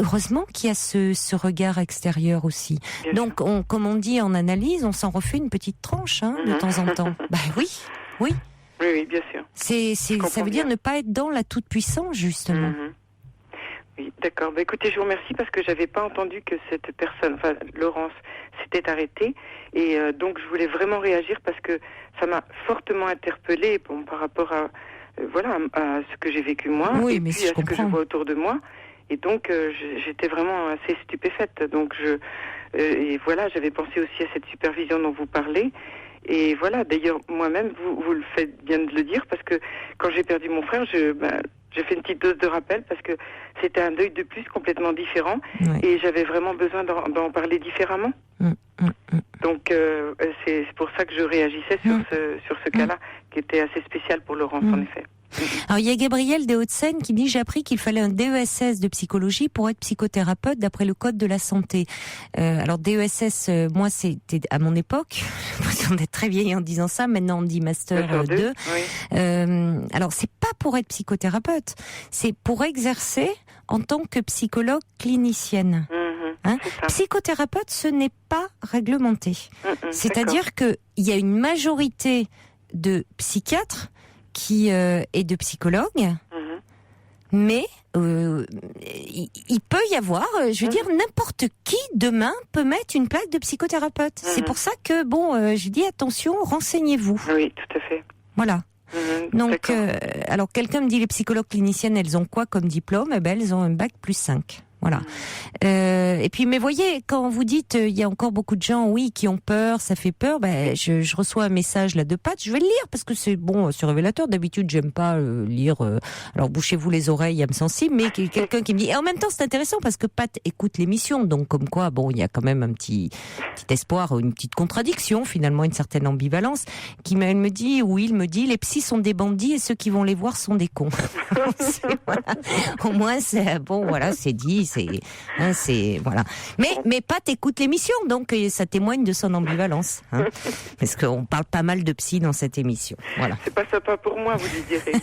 heureusement qu'il y a ce regard extérieur aussi. Bien donc, comme on dit en analyse, on s'en refait une petite tranche de temps en temps. Oui. Oui, bien sûr. Ça veut dire ne pas être dans la toute-puissance, justement. Oui, d'accord. Écoutez, je vous remercie parce que j'avais pas entendu que cette personne, Laurence, s'était arrêtée. Et donc, je voulais vraiment réagir parce que ça m'a fortement interpellée par rapport à ce que j'ai vécu moi. Oui, et mais puis à ce que je vois autour de moi. Et donc, j'étais vraiment assez stupéfaite. Donc, j'avais pensé aussi à cette supervision dont vous parlez. Et voilà, d'ailleurs, moi-même, vous le faites bien de le dire, parce que quand j'ai perdu mon frère, j'ai fait une petite dose de rappel, parce que c'était un deuil de plus complètement différent, et j'avais vraiment besoin d'en parler différemment. Donc, c'est pour ça que je réagissais sur ce cas-là, qui était assez spécial pour Laurence, en effet. Alors, il y a Gabriel des Hauts-de-Seine qui dit: j'ai appris qu'il fallait un DESS de psychologie pour être psychothérapeute d'après le code de la santé. Alors, DESS, moi, c'était à mon époque. J'ai l'impression d'être très vieille en disant ça. Maintenant, on dit Master 2. Oui. Alors, c'est pas pour être psychothérapeute. C'est pour exercer en tant que psychologue clinicienne. Hein? Psychothérapeute, ce n'est pas réglementé. C'est-à-dire qu'il y a une majorité de psychiatres et de psychologues, mais il peut y avoir, je veux dire, n'importe qui demain peut mettre une plaque de psychothérapeute. C'est pour ça que, je dis attention, renseignez-vous. Oui, tout à fait. Voilà. Donc, alors quelqu'un me dit: les psychologues cliniciennes, elles ont quoi comme diplôme? Eh ben, elles ont un bac +5. Voilà. Et puis, mais voyez, quand vous dites, il y a encore beaucoup de gens, oui, qui ont peur, ça fait peur. Ben, je reçois un message là de Pat. Je vais le lire parce que c'est révélateur. D'habitude, j'aime pas lire. Alors, bouchez-vous les oreilles, âme sensible. Mais quelqu'un qui me dit. Et en même temps, c'est intéressant parce que Pat écoute l'émission, donc comme quoi, il y a quand même un petit espoir, une petite contradiction, finalement, une certaine ambivalence. Il me dit, les psys sont des bandits et ceux qui vont les voir sont des cons. Voilà. Au moins, c'est bon. Voilà, c'est dit. C'est voilà. Mais Pat écoute l'émission, donc ça témoigne de son ambivalence, hein, parce qu'on parle pas mal de psy dans cette émission. Voilà. C'est pas sympa pour moi, vous lui direz.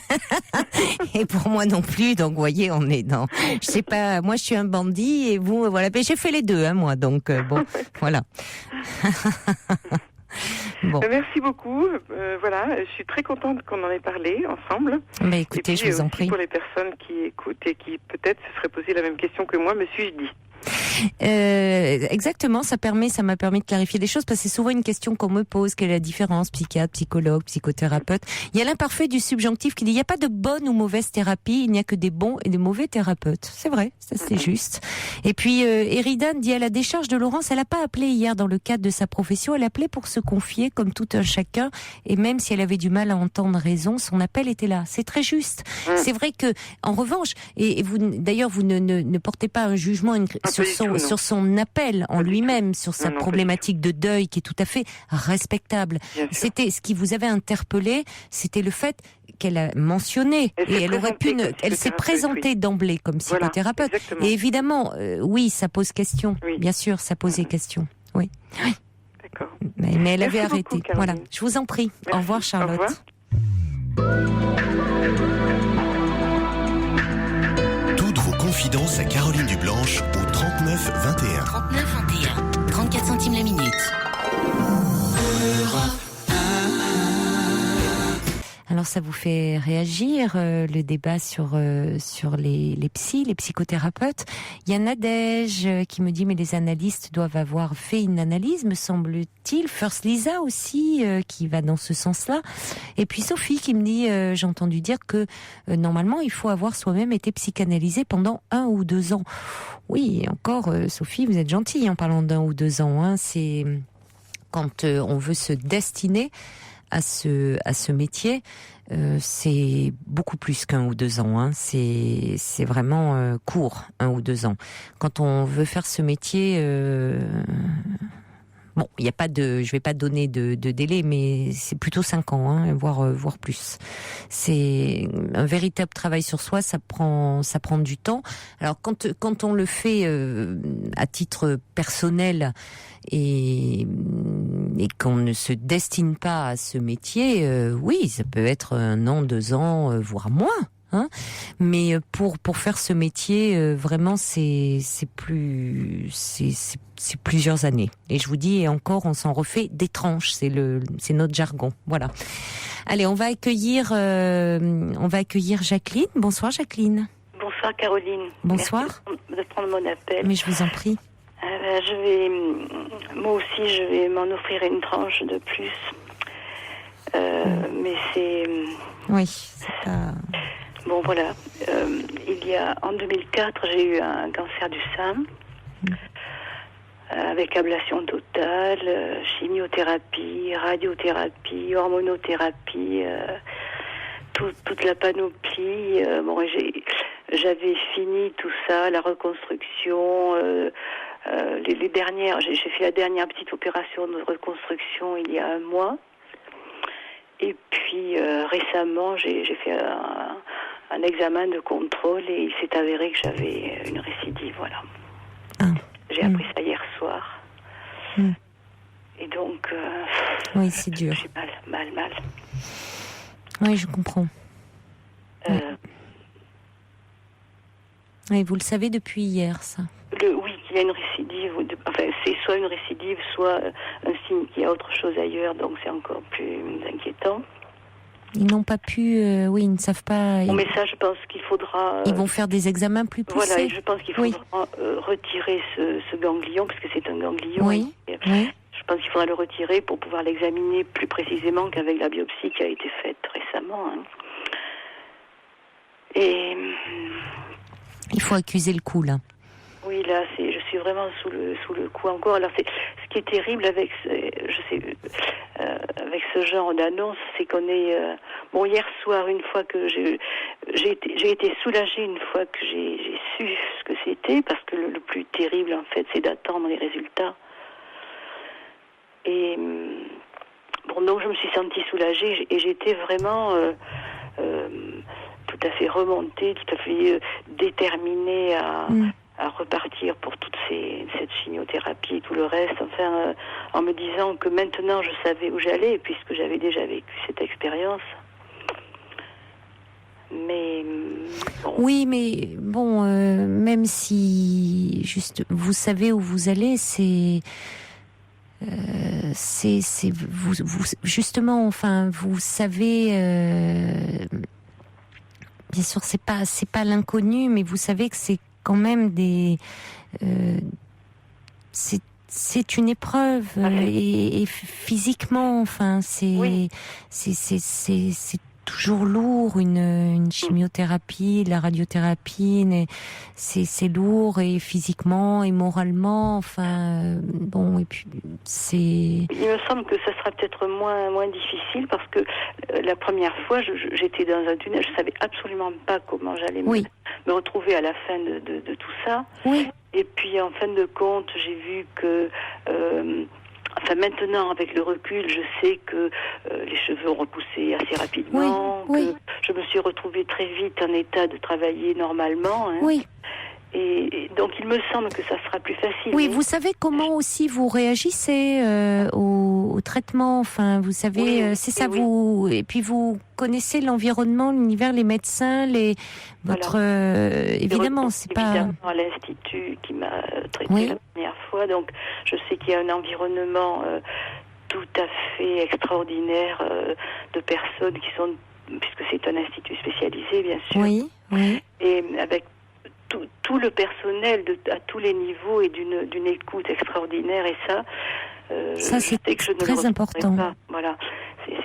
Et pour moi non plus. Donc, vous voyez, on est dans. Je sais pas. Moi, je suis un bandit et vous, voilà. Mais j'ai fait les deux, hein, moi. Donc voilà. Bon. Merci beaucoup. Voilà, je suis très contente qu'on en ait parlé ensemble. Mais écoutez, je vous en prie. Pour les personnes qui écoutent et qui peut-être se seraient posé la même question que moi, me suis-je dit. Exactement, ça m'a permis de clarifier des choses, parce que c'est souvent une question qu'on me pose: quelle est la différence psychiatre, psychologue, psychothérapeute? Il y a l'imparfait du subjonctif qui dit: il n'y a pas de bonne ou mauvaise thérapie, il n'y a que des bons et des mauvais thérapeutes. C'est vrai, ça c'est juste. Et puis Eridan dit: à la décharge de Laurence, elle n'a pas appelé hier dans le cadre de sa profession, elle appelait pour se confier comme tout un chacun, et même si elle avait du mal à entendre raison, son appel était là. C'est très juste. C'est vrai que, en revanche, et vous d'ailleurs vous ne portez pas un jugement sur son appel en lui-même, sur sa problématique de deuil qui est tout à fait respectable. C'était ce qui vous avait interpellé, c'était le fait qu'elle a mentionné, et elle s'est présentée d'emblée comme psychothérapeute. Voilà, et évidemment, oui, ça pose question. Oui. Bien sûr, ça posait question. Oui. D'accord. Mais elle avait arrêté. Beaucoup, voilà. Je vous en prie. Merci. Au revoir, Charlotte. Au revoir. Toutes vos confidences à Caroline Dublanche au 39 21. 39 21. 34 centimes la minute. Alors ça vous fait réagir, le débat sur les psys, les psychothérapeutes. Il y a Nadège qui me dit: mais les analystes doivent avoir fait une analyse, me semble-t-il. First Lisa aussi qui va dans ce sens-là. Et puis Sophie qui me dit: j'ai entendu dire que normalement il faut avoir soi-même été psychanalysé pendant 1 ou 2 ans. Oui, encore Sophie, vous êtes gentille en parlant d'1 ou 2 ans. Hein. C'est quand on veut se destiner à ce métier, c'est beaucoup plus qu'1 ou 2 ans. Hein. C'est vraiment court, 1 ou 2 ans. Quand on veut faire ce métier, bon, il y a pas de, je vais pas donner de délai, mais c'est plutôt 5 ans, hein, voire plus. C'est un véritable travail sur soi. Ça prend du temps. Alors quand on le fait à titre personnel, et qu'on ne se destine pas à ce métier, oui, ça peut être 1 an, 2 ans, voire moins. Hein, mais pour faire ce métier, vraiment, c'est plusieurs années. Et je vous dis, et encore, on s'en refait des tranches. C'est notre jargon. Voilà. Allez, on va accueillir Jacqueline. Bonsoir, Jacqueline. Bonsoir, Caroline. Bonsoir. Merci de prendre mon appel. Mais je vous en prie. Moi aussi, je vais m'en offrir une tranche de plus. Mais c'est... Oui, c'est pas... Bon, voilà. En 2004, j'ai eu un cancer du sein. avec ablation totale, chimiothérapie, radiothérapie, hormonothérapie, toute la panoplie. J'avais fini tout ça, la reconstruction, les dernières. J'ai fait la dernière petite opération de reconstruction il y a 1 mois. Et puis récemment, j'ai fait un examen de contrôle et il s'est avéré que j'avais une récidive. Voilà. J'ai appris ça hier soir. Et donc, oui, c'est dur. J'ai mal. Oui, je comprends. Oui, vous le savez depuis hier, ça. Oui, qu'il y a une récidive. C'est soit une récidive, soit un signe qu'il y a autre chose ailleurs, donc c'est encore plus inquiétant. Ils n'ont pas pu, ils ne savent pas. Mais ça, je pense qu'il faudra. Ils vont faire des examens plus poussés. Voilà, et je pense qu'il faudra retirer ce ganglion, parce que c'est un ganglion. Oui. Je pense qu'il faudra le retirer pour pouvoir l'examiner plus précisément qu'avec la biopsie qui a été faite récemment. Et il faut accuser le coup là. Oui, là, je suis vraiment sous le coup encore. Alors, ce qui est terrible avec ce genre d'annonce, c'est qu'on est. Hier soir, une fois que j'ai été soulagée une fois que j'ai su ce que c'était, parce que le plus terrible, en fait, c'est d'attendre les résultats. Et donc je me suis sentie soulagée et j'étais vraiment tout à fait remontée, tout à fait déterminée à repartir pour toute cette chimiothérapie et tout le reste, enfin, en me disant que maintenant je savais où j'allais, puisque j'avais déjà vécu cette expérience. Mais bon. Oui, mais bon, même si juste vous savez où vous allez, c'est vous justement, enfin, vous savez. Bien sûr, c'est pas l'inconnu, mais vous savez que c'est quand même c'est une épreuve et physiquement, enfin, c'est toujours lourd, une chimiothérapie, la radiothérapie, c'est lourd et physiquement et moralement, enfin bon, et puis c'est. Il me semble que ça sera peut-être moins difficile parce que la première fois, j'étais dans un tunnel, je savais absolument pas comment j'allais me retrouver à la fin de tout ça. Oui. Et puis en fin de compte, j'ai vu que maintenant, avec le recul, je sais que les cheveux ont repoussé assez rapidement, que je me suis retrouvée très vite en état de travailler normalement. Oui. Et donc, il me semble que ça sera plus facile. Oui, vous savez comment aussi vous réagissez au traitement. Enfin, vous savez, c'est ça. Vous et puis vous connaissez l'environnement, l'univers, les médecins, évidemment, c'est pas. Évidemment, à l'institut qui m'a traité la première fois, donc je sais qu'il y a un environnement tout à fait extraordinaire de personnes qui sont, puisque c'est un institut spécialisé, bien sûr. Oui. Et avec tout le personnel à tous les niveaux et d'une écoute extraordinaire, et ça c'est très important. Pas. Voilà,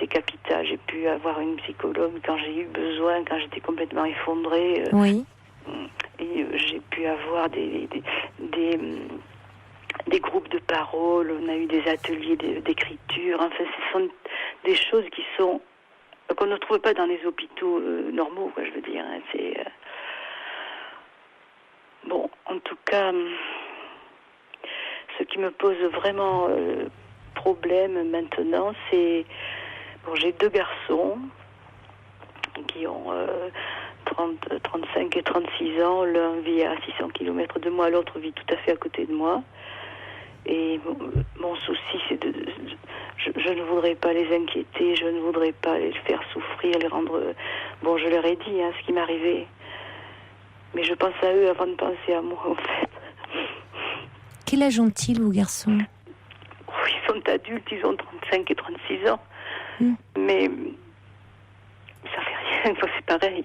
c'est capital. J'ai pu avoir une psychologue quand j'ai eu besoin, quand j'étais complètement effondrée. Et j'ai pu avoir des groupes de parole. On a eu des ateliers d'écriture. Enfin, ce sont des choses qu'on ne trouve pas dans les hôpitaux normaux, je veux dire. C'est bon, en tout cas, ce qui me pose vraiment problème maintenant, c'est... j'ai 2 garçons qui ont 35 et 36 ans. L'un vit à 600 km de moi, l'autre vit tout à fait à côté de moi. Et mon souci, c'est je ne voudrais pas les inquiéter, je ne voudrais pas les faire souffrir, les rendre... je leur ai dit ce qui m'arrivait. Mais je pense à eux avant de penser à moi, en fait. Quel âge ont-ils, vos garçons ? Ils sont adultes, ils ont 35 et 36 ans. Mais ça fait rien, c'est pareil.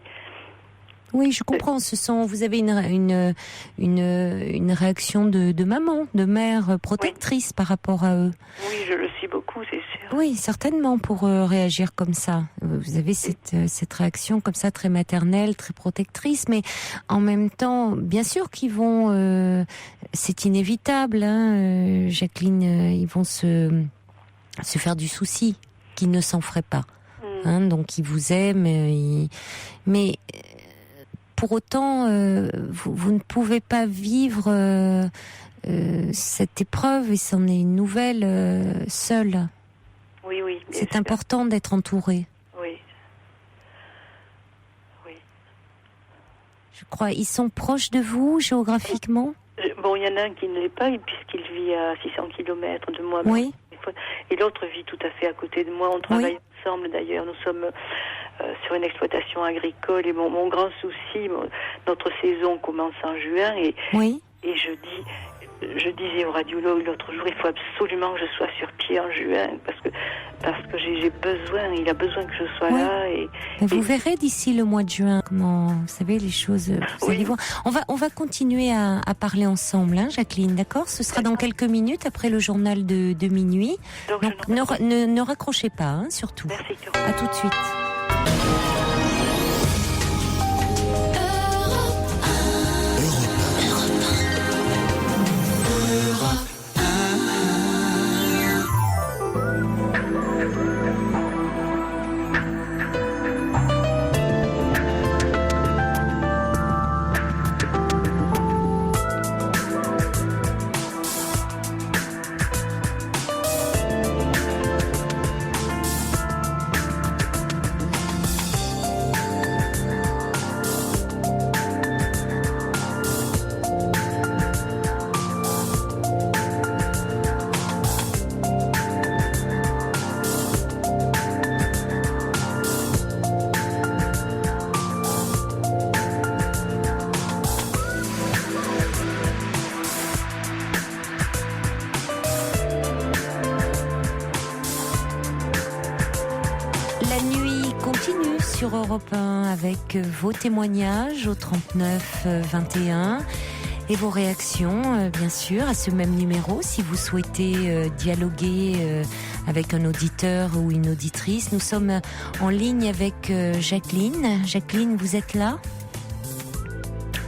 Oui, je comprends. Vous avez une réaction de maman, de mère protectrice par rapport à eux. Oui, je le suis beaucoup, c'est sûr. Oui, certainement, pour réagir comme ça. Vous avez cette réaction comme ça, très maternelle, très protectrice, mais en même temps, bien sûr qu'ils vont c'est inévitable, hein, Jacqueline. Ils vont se faire du souci, qu'ils ne s'en feraient pas. Hein, donc ils vous aiment, mais pour autant, vous ne pouvez pas vivre cette épreuve, et c'en est une nouvelle, seule. Oui. C'est important d'être entouré. Oui. Je crois. Ils sont proches de vous géographiquement? Bon, il y en a un qui ne l'est pas, puisqu'il vit à 600 km de moi. Oui. Et l'autre vit tout à fait à côté de moi. On travaille ensemble d'ailleurs. Nous sommes sur une exploitation agricole. Et mon grand souci, notre saison commence en juin. Et je disais au radiologue l'autre jour, il faut absolument que je sois sur pied en juin parce que j'ai besoin, il a besoin que je sois là. Et vous verrez d'ici le mois de juin comment, vous savez, les choses. Vous allez voir. On va continuer à parler ensemble, hein, Jacqueline, d'accord? Ce sera dans quelques minutes après le journal de minuit. Donc ne raccrochez pas, hein, surtout. Merci. À tout de suite. Sur Europe 1 avec vos témoignages au 39 21 et vos réactions, bien sûr, à ce même numéro si vous souhaitez dialoguer avec un auditeur ou une auditrice. Nous sommes en ligne avec Jacqueline. Jacqueline, vous êtes là ?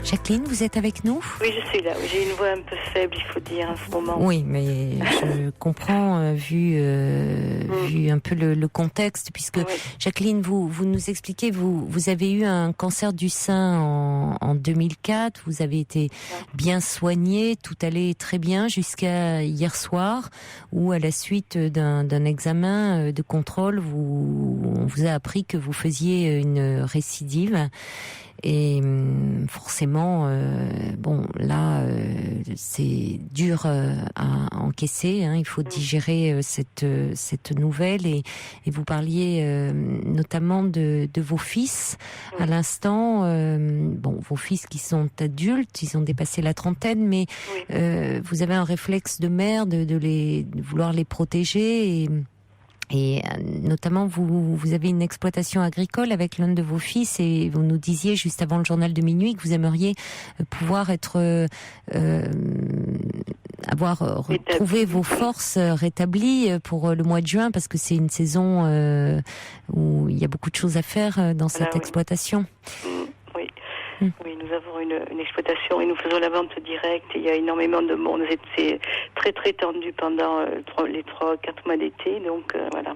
Jacqueline, vous êtes avec nous ? Oui, je suis là. J'ai une voix un peu faible, il faut dire, en ce moment. Oui, mais je comprends, vu un peu le contexte, puisque Jacqueline, vous nous expliquez, vous avez eu un cancer du sein en 2004, vous avez été bien soignée, tout allait très bien jusqu'à hier soir, où à la suite d'un examen de contrôle, on vous a appris que vous faisiez une récidive. Et forcément, c'est dur à encaisser. Hein. Il faut digérer cette nouvelle. Et vous parliez notamment de vos fils à l'instant. Vos fils qui sont adultes, ils ont dépassé la trentaine, mais vous avez un réflexe de mère de vouloir les protéger. Et notamment, vous avez une exploitation agricole avec l'un de vos fils et vous nous disiez juste avant le journal de minuit que vous aimeriez pouvoir avoir retrouvé vos forces rétablies pour le mois de juin parce que c'est une saison où il y a beaucoup de choses à faire dans cette exploitation. Oui, nous avons une exploitation et nous faisons la vente directe. Et il y a énormément de monde. C'est très très tendu pendant les 3-4 mois d'été. Donc voilà.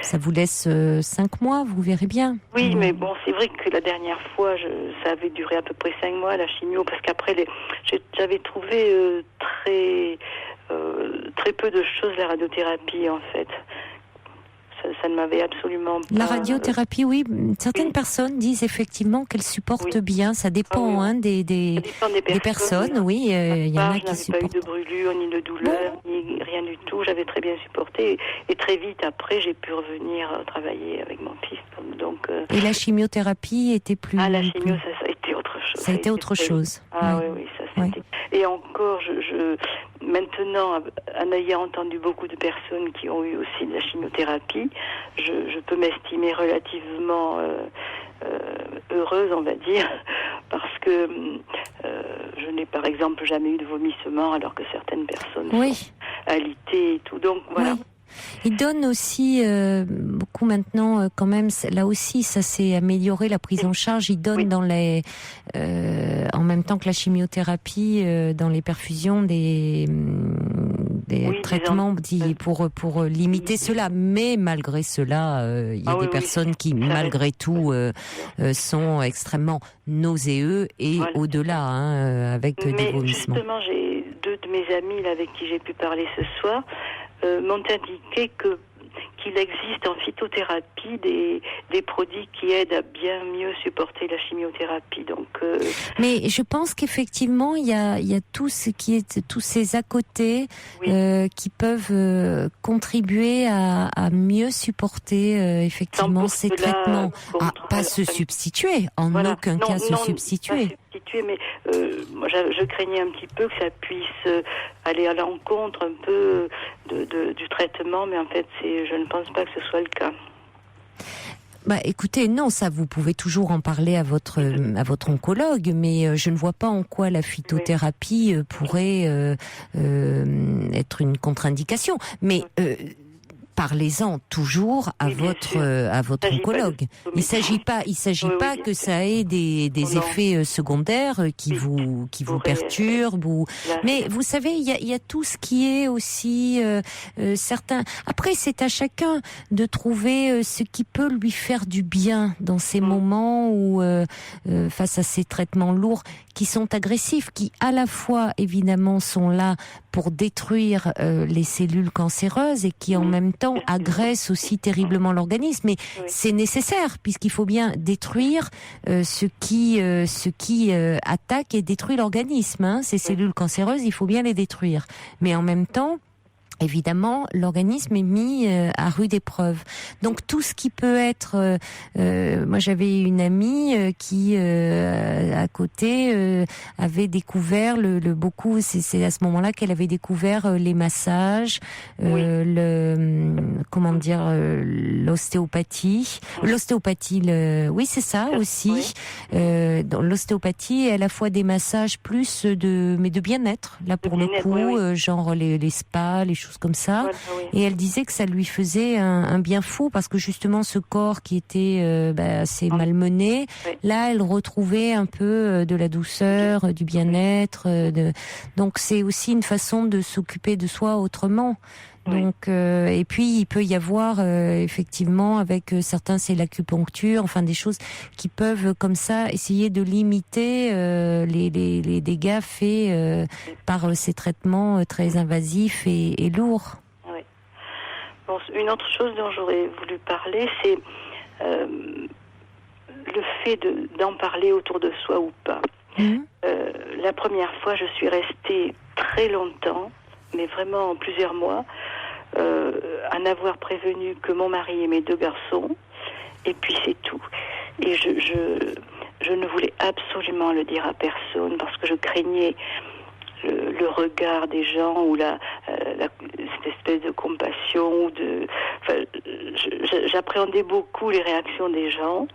Ça vous laisse 5 mois, vous verrez bien. Oui, mais bon, c'est vrai que la dernière fois, ça avait duré à peu près 5 mois la chimio, parce qu'après j'avais trouvé très peu de choses la radiothérapie en fait. Ça ne m'avait absolument pas... La radiothérapie, oui. Certaines personnes disent effectivement qu'elles supportent bien. Ça dépend des personnes. Oui, il y en a qui supportent. Je n'avais pas eu de brûlure, ni de douleur, ni rien du tout. J'avais très bien supporté. Et très vite après, j'ai pu revenir travailler avec mon fils. Donc, et la chimiothérapie était plus... Ah, la chimio, ça a été autre chose. Ça a été autre chose. Ah oui, ça c'était... Et encore, maintenant, en ayant entendu beaucoup de personnes qui ont eu aussi de la chimiothérapie, je peux m'estimer relativement heureuse, on va dire, parce que je n'ai par exemple jamais eu de vomissement, alors que certaines personnes sont alitées et tout. Donc voilà. Il donne aussi beaucoup maintenant, quand même, là aussi, ça s'est amélioré, la prise en charge. Il donne dans les, en même temps que la chimiothérapie, dans les perfusions, des traitements pour limiter cela. Mais malgré cela, il y a des personnes qui, malgré tout, sont extrêmement nauséeux et au-delà, avec des vomissements. Justement, j'ai 2 de mes amis là, avec qui j'ai pu parler ce soir, m'ont indiqué qu'il existe en phytothérapie des produits qui aident à bien mieux supporter la chimiothérapie. Donc, mais je pense qu'effectivement, il y a tout ce qui est tous ces à côté qui peuvent contribuer à mieux supporter effectivement ces traitements. Pas se substituer, en aucun cas se substituer. Mais moi, je craignais un petit peu que ça puisse aller à l'encontre un peu du traitement, mais en fait, je ne pense pas que ce soit le cas. Écoutez, non, ça vous pouvez toujours en parler à votre oncologue, mais je ne vois pas en quoi la phytothérapie pourrait être une contre-indication. Mais parlez-en toujours à votre oncologue. Il s'agit pas que ça ait des effets secondaires qui vous perturbent mais vous savez, il y a tout ce qui est aussi certain. Après, c'est à chacun de trouver ce qui peut lui faire du bien dans ces moments où face à ces traitements lourds qui sont agressifs, qui à la fois évidemment sont là pour détruire les cellules cancéreuses et qui en même temps agressent aussi terriblement l'organisme. Mais c'est nécessaire puisqu'il faut bien détruire ce qui attaque et détruit l'organisme. Ces cellules cancéreuses, il faut bien les détruire. Mais en même temps, évidemment, l'organisme est mis à rude épreuve. Donc tout ce qui peut être... moi, j'avais une amie qui, à côté, avait découvert beaucoup... C'est à ce moment-là qu'elle avait découvert les massages, l'ostéopathie. L'ostéopathie, oui, c'est ça aussi. Dans l'ostéopathie, à la fois des massages plus mais de bien-être, là pour le coup, genre les spas, les choses comme ça, et elle disait que ça lui faisait un bien fou parce que justement ce corps qui était assez malmené, là elle retrouvait un peu de la douceur, du bien-être, donc c'est aussi une façon de s'occuper de soi autrement. Donc et puis il peut y avoir effectivement avec certains c'est l'acupuncture, enfin des choses qui peuvent comme ça essayer de limiter les dégâts faits par ces traitements très invasifs et lourds. Oui. Bon, une autre chose dont j'aurais voulu parler, c'est le fait d'en parler autour de soi ou pas. La première fois, je suis restée très longtemps, mais vraiment plusieurs mois, à n'avoir prévenu que mon mari et mes 2 garçons, et puis c'est tout. Et je ne voulais absolument le dire à personne parce que je craignais le regard des gens ou cette espèce de compassion j'appréhendais beaucoup les réactions des gens,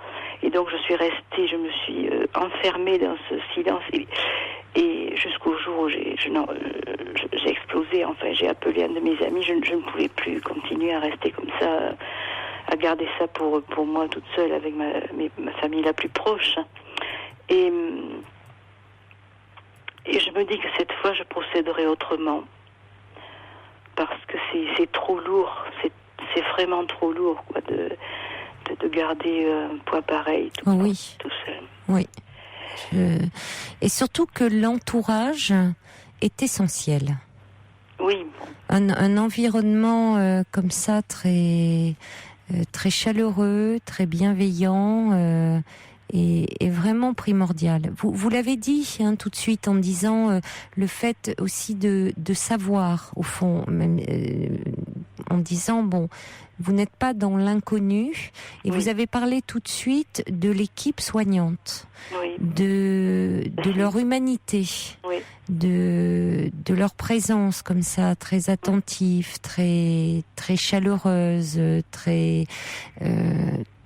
et donc je suis restée, je me suis enfermée dans ce silence et jusqu'au jour où j'ai explosé. Enfin, j'ai appelé un de mes amis, je ne pouvais plus continuer à rester comme ça, à garder ça pour moi toute seule avec ma famille la plus proche. Et je me dis que cette fois, je procéderai autrement. Parce que c'est trop lourd. C'est vraiment trop lourd, quoi, de garder un poids pareil tout seul. Oui. Et surtout que l'entourage est essentiel. Oui. Un environnement comme ça, très chaleureux, très bienveillant... est vraiment primordial. Vous l'avez dit tout de suite en disant le fait aussi de savoir au fond, même en disant vous n'êtes pas dans l'inconnu et vous avez parlé tout de suite de l'équipe soignante, de leur humanité, de leur présence comme ça, très attentive, très chaleureuse, très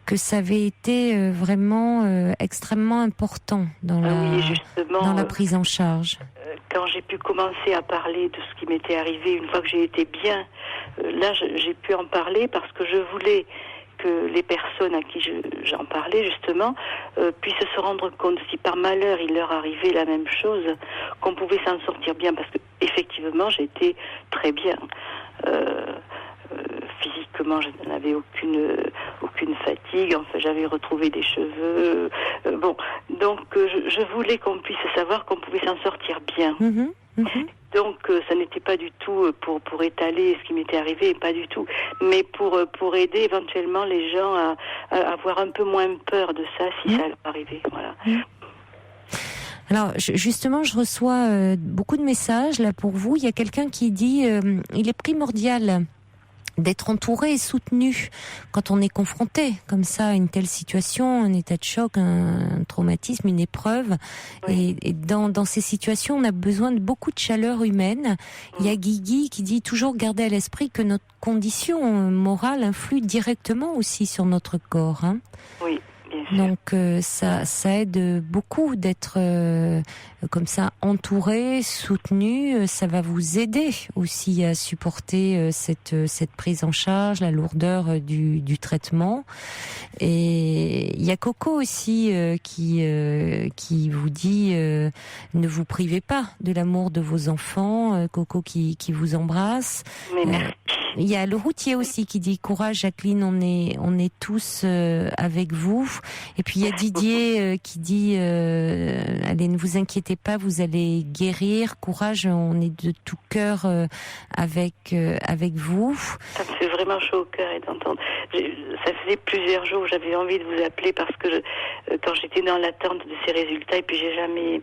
que ça avait été vraiment extrêmement important dans la prise en charge. Quand j'ai pu commencer à parler de ce qui m'était arrivé, une fois que j'ai été bien, là j'ai pu en parler parce que je voulais que les personnes à qui j'en parlais justement puissent se rendre compte, si par malheur il leur arrivait la même chose, qu'on pouvait s'en sortir bien, parce que effectivement j'étais très bien. Physiquement, je n'avais aucune fatigue. Enfin, j'avais retrouvé des cheveux. Donc je voulais qu'on puisse savoir qu'on pouvait s'en sortir bien. Donc, ça n'était pas du tout pour étaler ce qui m'était arrivé, pas du tout, mais pour aider éventuellement les gens à avoir un peu moins peur de ça si ça leur arrivait. Voilà. Alors justement, je reçois beaucoup de messages là pour vous. Il y a quelqu'un qui dit il est primordial d'être entouré et soutenu quand on est confronté comme ça à une telle situation, un état de choc, un traumatisme, une épreuve. Oui. Et dans ces situations, on a besoin de beaucoup de chaleur humaine. Il y a Guigui qui dit toujours garder à l'esprit que notre condition morale influe directement aussi sur notre corps. Hein. Oui. Donc ça aide beaucoup d'être comme ça entouré, soutenu. Ça va vous aider aussi à supporter cette prise en charge, la lourdeur du traitement. Et il y a Coco aussi qui vous dit ne vous privez pas de l'amour de vos enfants. Coco qui vous embrasse. Mais merci. Il y a le routier aussi qui dit courage Jacqueline, on est tous avec vous. Et puis il y a Didier qui dit allez, ne vous inquiétez pas, vous allez guérir, courage, on est de tout cœur avec vous. Ça me fait vraiment chaud au cœur d'entendre. Ça faisait plusieurs jours où j'avais envie de vous appeler parce que quand j'étais dans l'attente de ces résultats, et puis j'ai jamais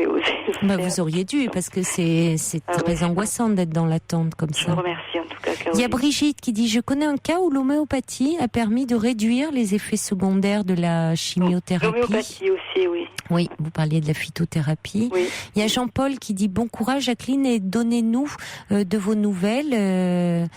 osé. Vous auriez dû, parce que c'est très angoissant d'être dans l'attente comme ça. Je vous remercie en tout cas, Caroline. Il y a Brigitte qui dit « Je connais un cas où l'homéopathie a permis de réduire les effets secondaires de la chimiothérapie. » L'homéopathie aussi, oui. Oui, vous parliez de la phytothérapie. Oui. Il y a Jean-Paul qui dit « Bon courage Jacqueline et donnez-nous de vos nouvelles.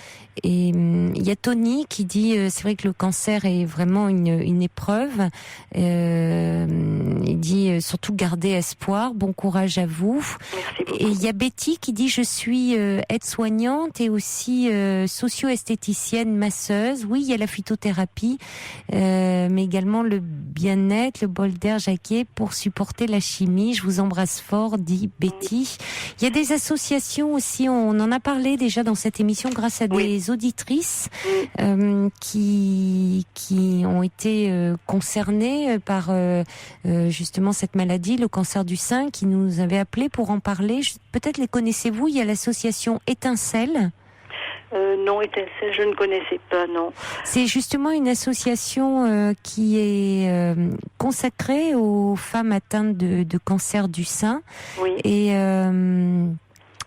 Et il y a Tony qui dit c'est vrai que le cancer est vraiment une épreuve. Il dit surtout garder espoir. Bon courage à vous. Merci beaucoup. Et il y a Betty qui dit je suis aide-soignante et aussi socio-esthéticienne masseuse. Oui, il y a la phytothérapie, mais également le bien-être, le bol d'air Jacquet pour supporter la chimie. Je vous embrasse fort, dit Betty. Il y a des associations aussi. On en a parlé déjà dans cette émission grâce à des auditrices qui ont été concernées par justement cette maladie, le cancer du sein, qui nous avaient appelé pour en parler. Peut-être les connaissez-vous. Il y a l'association Étincelle. Non, Étincelle, je ne connaissais pas, non. C'est justement une association qui est consacrée aux femmes atteintes de cancer du sein. Oui. Et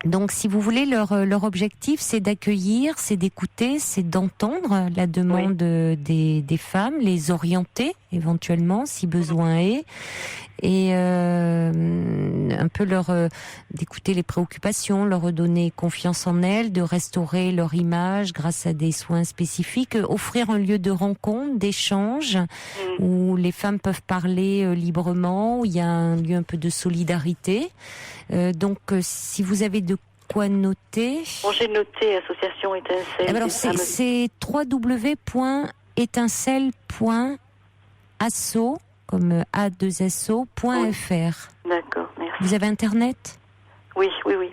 donc, si vous voulez, leur objectif, c'est d'accueillir, c'est d'écouter, c'est d'entendre la demande des femmes, les orienter éventuellement, si besoin est, et un peu d'écouter les préoccupations, leur redonner confiance en elles, de restaurer leur image grâce à des soins spécifiques, offrir un lieu de rencontre, d'échange, où les femmes peuvent parler librement, où il y a un lieu un peu de solidarité. Donc, si vous avez de quoi noter... Bon, j'ai noté Association Étincelle. Alors, c'est www.étincelle.asso, comme A2SO.fr. D'accord, merci. Vous avez Internet ? Oui.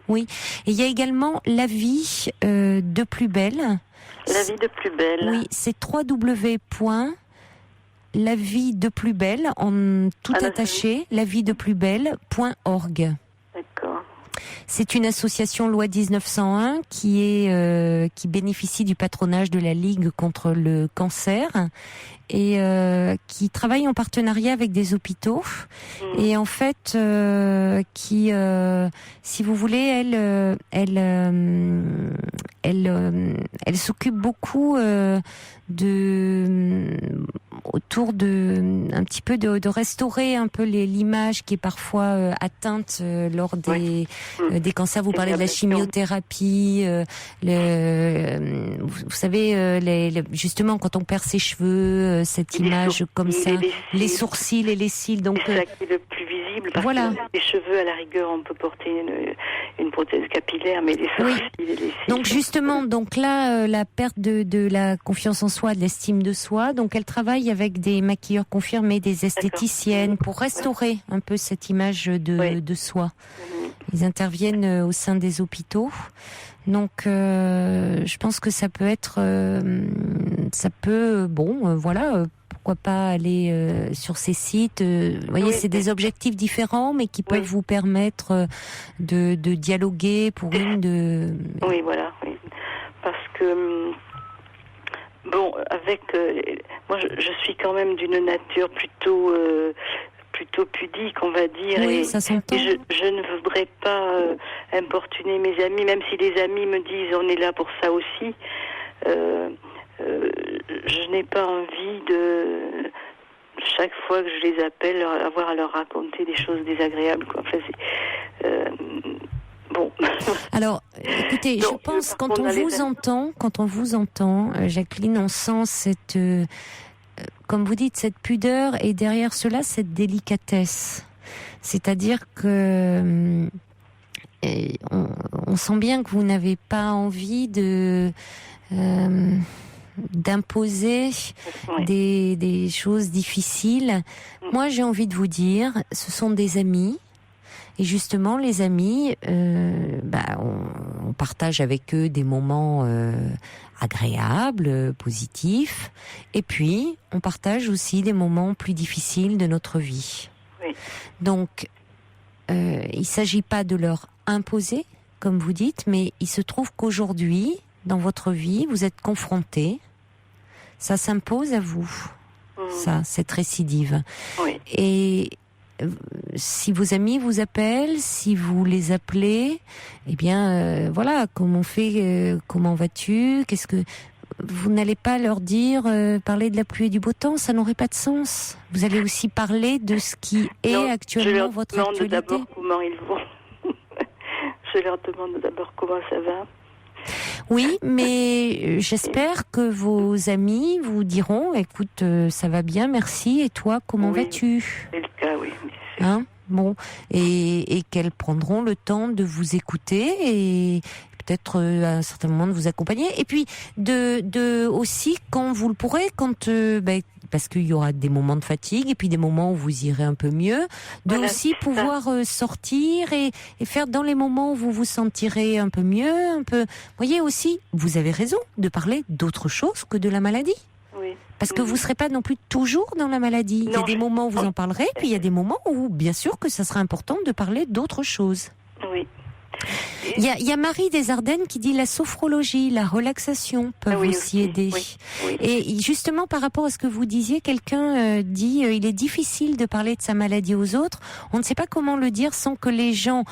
Oui. Et il y a également La Vie de Plus Belle. La Vie de Plus Belle. Oui, c'est www.laviedeplusbelle, en tout attaché, laviedeplusbelle.org. D'accord. C'est une association loi 1901 qui bénéficie du patronage de la Ligue contre le cancer et qui travaille en partenariat avec des hôpitaux et en fait si vous voulez elle s'occupe beaucoup autour de un petit peu de restaurer un peu l'image qui est parfois atteinte lors des cancers. Vous parlez de la chimiothérapie, vous savez, justement quand on perd ses cheveux, cette image comme ça, les sourcils et les cils. Donc c'est ça qui est le plus visible. Parce que les cheveux, à la rigueur, on peut porter une prothèse capillaire, mais les sourcils et les cils. Donc justement, là, la perte de la confiance en soi, de l'estime de soi. Donc elle travaille avec des maquilleurs confirmés, des esthéticiennes, pour restaurer un peu cette image de soi. Ils interviennent au sein des hôpitaux. Donc, je pense que ça peut être, pourquoi pas aller sur ces sites. Vous voyez, c'est des objectifs différents, mais qui peuvent vous permettre de dialoguer pour une de. Oui, voilà. Oui. Parce que moi, je suis quand même d'une nature plutôt pudique, on va dire. Oui, ça s'entend. Et je ne voudrais pas importuner mes amis, même si les amis me disent on est là pour ça aussi. Je n'ai pas envie de, chaque fois que je les appelle, avoir à leur raconter des choses désagréables, quoi. Enfin, bon. Alors, écoutez, je pense quand on vous entend, Jacqueline, on sent cette, comme vous dites, cette pudeur et derrière cela, cette délicatesse. C'est-à-dire que on sent bien que vous n'avez pas envie d'imposer des choses difficiles. Moi, j'ai envie de vous dire, ce sont des amis. Et justement, les amis, on partage avec eux des moments agréables, positifs. Et puis, on partage aussi des moments plus difficiles de notre vie. Oui. Donc, il ne s'agit pas de leur imposer, comme vous dites, mais il se trouve qu'aujourd'hui, dans votre vie, vous êtes confrontés. Ça s'impose à vous, ça, cette récidive. Oui. Et si vos amis vous appellent, si vous les appelez, eh bien, comment on fait, comment vas-tu, qu'est-ce que... Vous n'allez pas leur dire, parler de la pluie et du beau temps, ça n'aurait pas de sens. Vous allez aussi parler de ce qui est actuellement votre actualité. Je leur demande d'abord comment ils vont. Je leur demande d'abord comment ça va. Oui, mais j'espère que vos amis vous diront, écoute, ça va bien, merci, et toi, comment vas-tu ? C'est le cas, oui. Hein ? Bon, et qu'elles prendront le temps de vous écouter et peut-être à un certain moment de vous accompagner. Et puis de aussi quand vous le pourrez, parce qu'il y aura des moments de fatigue et puis des moments où vous irez un peu mieux, aussi pouvoir sortir et faire dans les moments où vous vous sentirez un peu mieux, un peu. Voyez aussi, vous avez raison de parler d'autre chose que de la maladie. Oui. Parce que vous ne serez pas non plus toujours dans la maladie. Il y a des moments où vous en parlerez, puis il y a des moments où, bien sûr, que ça sera important de parler d'autre chose. Oui. Il y a Marie Desardennes qui dit la sophrologie, la relaxation peuvent aussi aider. Oui. Et justement, par rapport à ce que vous disiez, quelqu'un dit il est difficile de parler de sa maladie aux autres. On ne sait pas comment le dire sans que les gens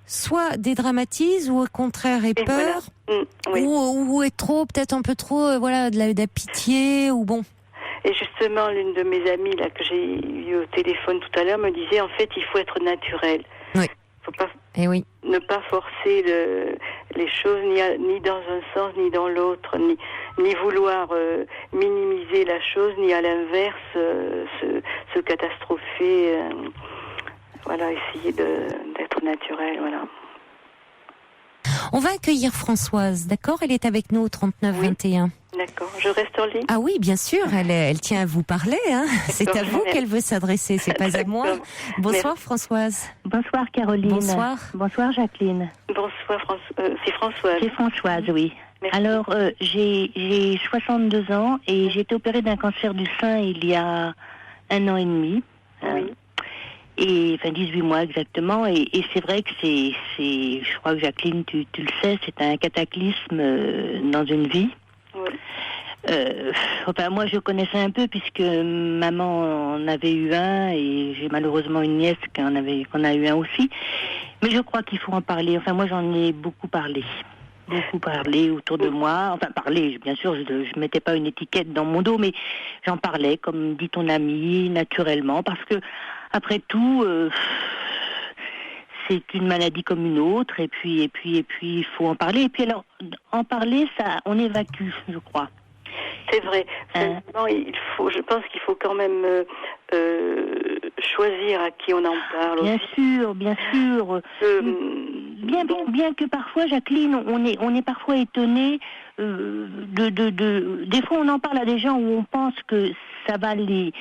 soit dédramatisent ou au contraire aient peur, ou est trop, peut-être un peu trop, de la pitié ou bon. Et justement, l'une de mes amies là que j'ai eu au téléphone tout à l'heure me disait en fait il faut être naturel. Oui. Faut pas ne pas forcer les choses ni dans un sens ni dans l'autre, ni vouloir minimiser la chose, ni à l'inverse se catastropher. Essayer d'être naturel, voilà. On va accueillir Françoise, d'accord ? Elle est avec nous au 39-21. D'accord, je reste en ligne. Ah oui, bien sûr, elle tient à vous parler. Hein. C'est à vous qu'elle veut s'adresser, c'est pas à moi. Bonsoir Françoise. Bonsoir Caroline. Bonsoir. Bonsoir Jacqueline. Bonsoir c'est Françoise. C'est Françoise, oui. Merci. Alors, j'ai 62 ans et j'ai été opérée d'un cancer du sein il y a 1 an et demi. Oui. 18 mois exactement, et c'est vrai que je crois que Jacqueline, tu le sais, c'est un cataclysme dans une vie. Oui. Moi je connaissais un peu puisque maman en avait eu un et j'ai malheureusement une nièce qu'on a eu un aussi. Mais je crois qu'il faut en parler. Moi j'en ai beaucoup parlé. beaucoup parlé autour de moi. Enfin, parler, bien sûr, je mettais pas une étiquette dans mon dos, mais j'en parlais, comme dit ton ami, naturellement, parce que, après tout, c'est une maladie comme une autre, et puis, il faut en parler. Et puis, alors, en parler, ça, on évacue, je crois. C'est vrai. Je pense qu'il faut quand même choisir à qui on en parle. Bien sûr. Bien que parfois, Jacqueline, on est parfois étonné des fois on en parle à des gens où on pense que ça va les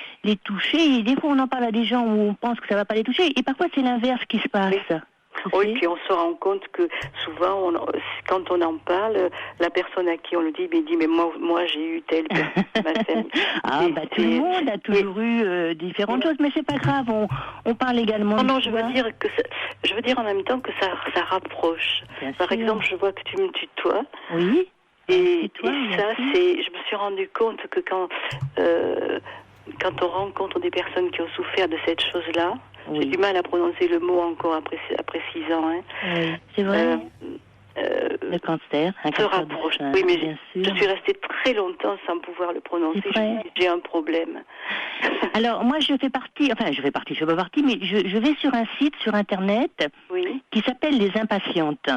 toucher, et des fois on en parle à des gens où on pense que ça va pas les toucher, et parfois c'est l'inverse qui se passe. Oui, puis on se rend compte que souvent, quand on en parle, la personne à qui on le dit, mais moi j'ai eu telle personne. Tout le monde a toujours eu différentes choses, mais c'est pas grave. On parle également. Non, je veux dire en même temps que ça rapproche. Par exemple, je vois que tu me tutoies. Oui. Et ça, je me suis rendu compte que quand on rencontre des personnes qui ont souffert de cette chose-là. Oui. J'ai du mal à prononcer le mot encore après 6 ans. Hein. Oui, c'est vrai. Le cancer, un se rapproche. Oui, mais je suis restée très longtemps sans pouvoir le prononcer. J'ai un problème. Alors, moi, je fais partie, mais je vais sur un site, sur Internet, qui s'appelle Les Impatientes.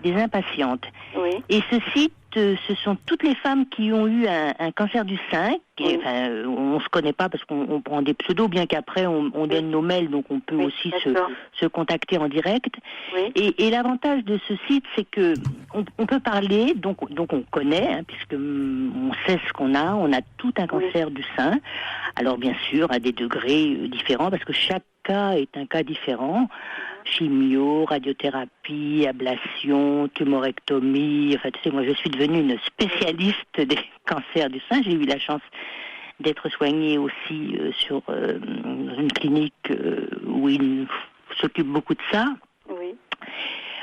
Les Impatientes. Oui. Et ce site, ce sont toutes les femmes qui ont eu un cancer du sein. On se connaît pas parce qu'on prend des pseudos, bien qu'après on donne nos mails, donc on peut aussi se contacter en direct. Oui. Et l'avantage de ce site, c'est que on peut parler, donc on connaît, puisque on sait ce qu'on a. On a tout un cancer du sein. Alors bien sûr, à des degrés différents, parce que chaque cas est un cas différent. Chimio, radiothérapie, ablation, tumorectomie. Enfin, tu sais, moi, je suis devenue une spécialiste des cancers du sein. J'ai eu la chance d'être soignée aussi sur une clinique où ils s'occupent beaucoup de ça. Oui.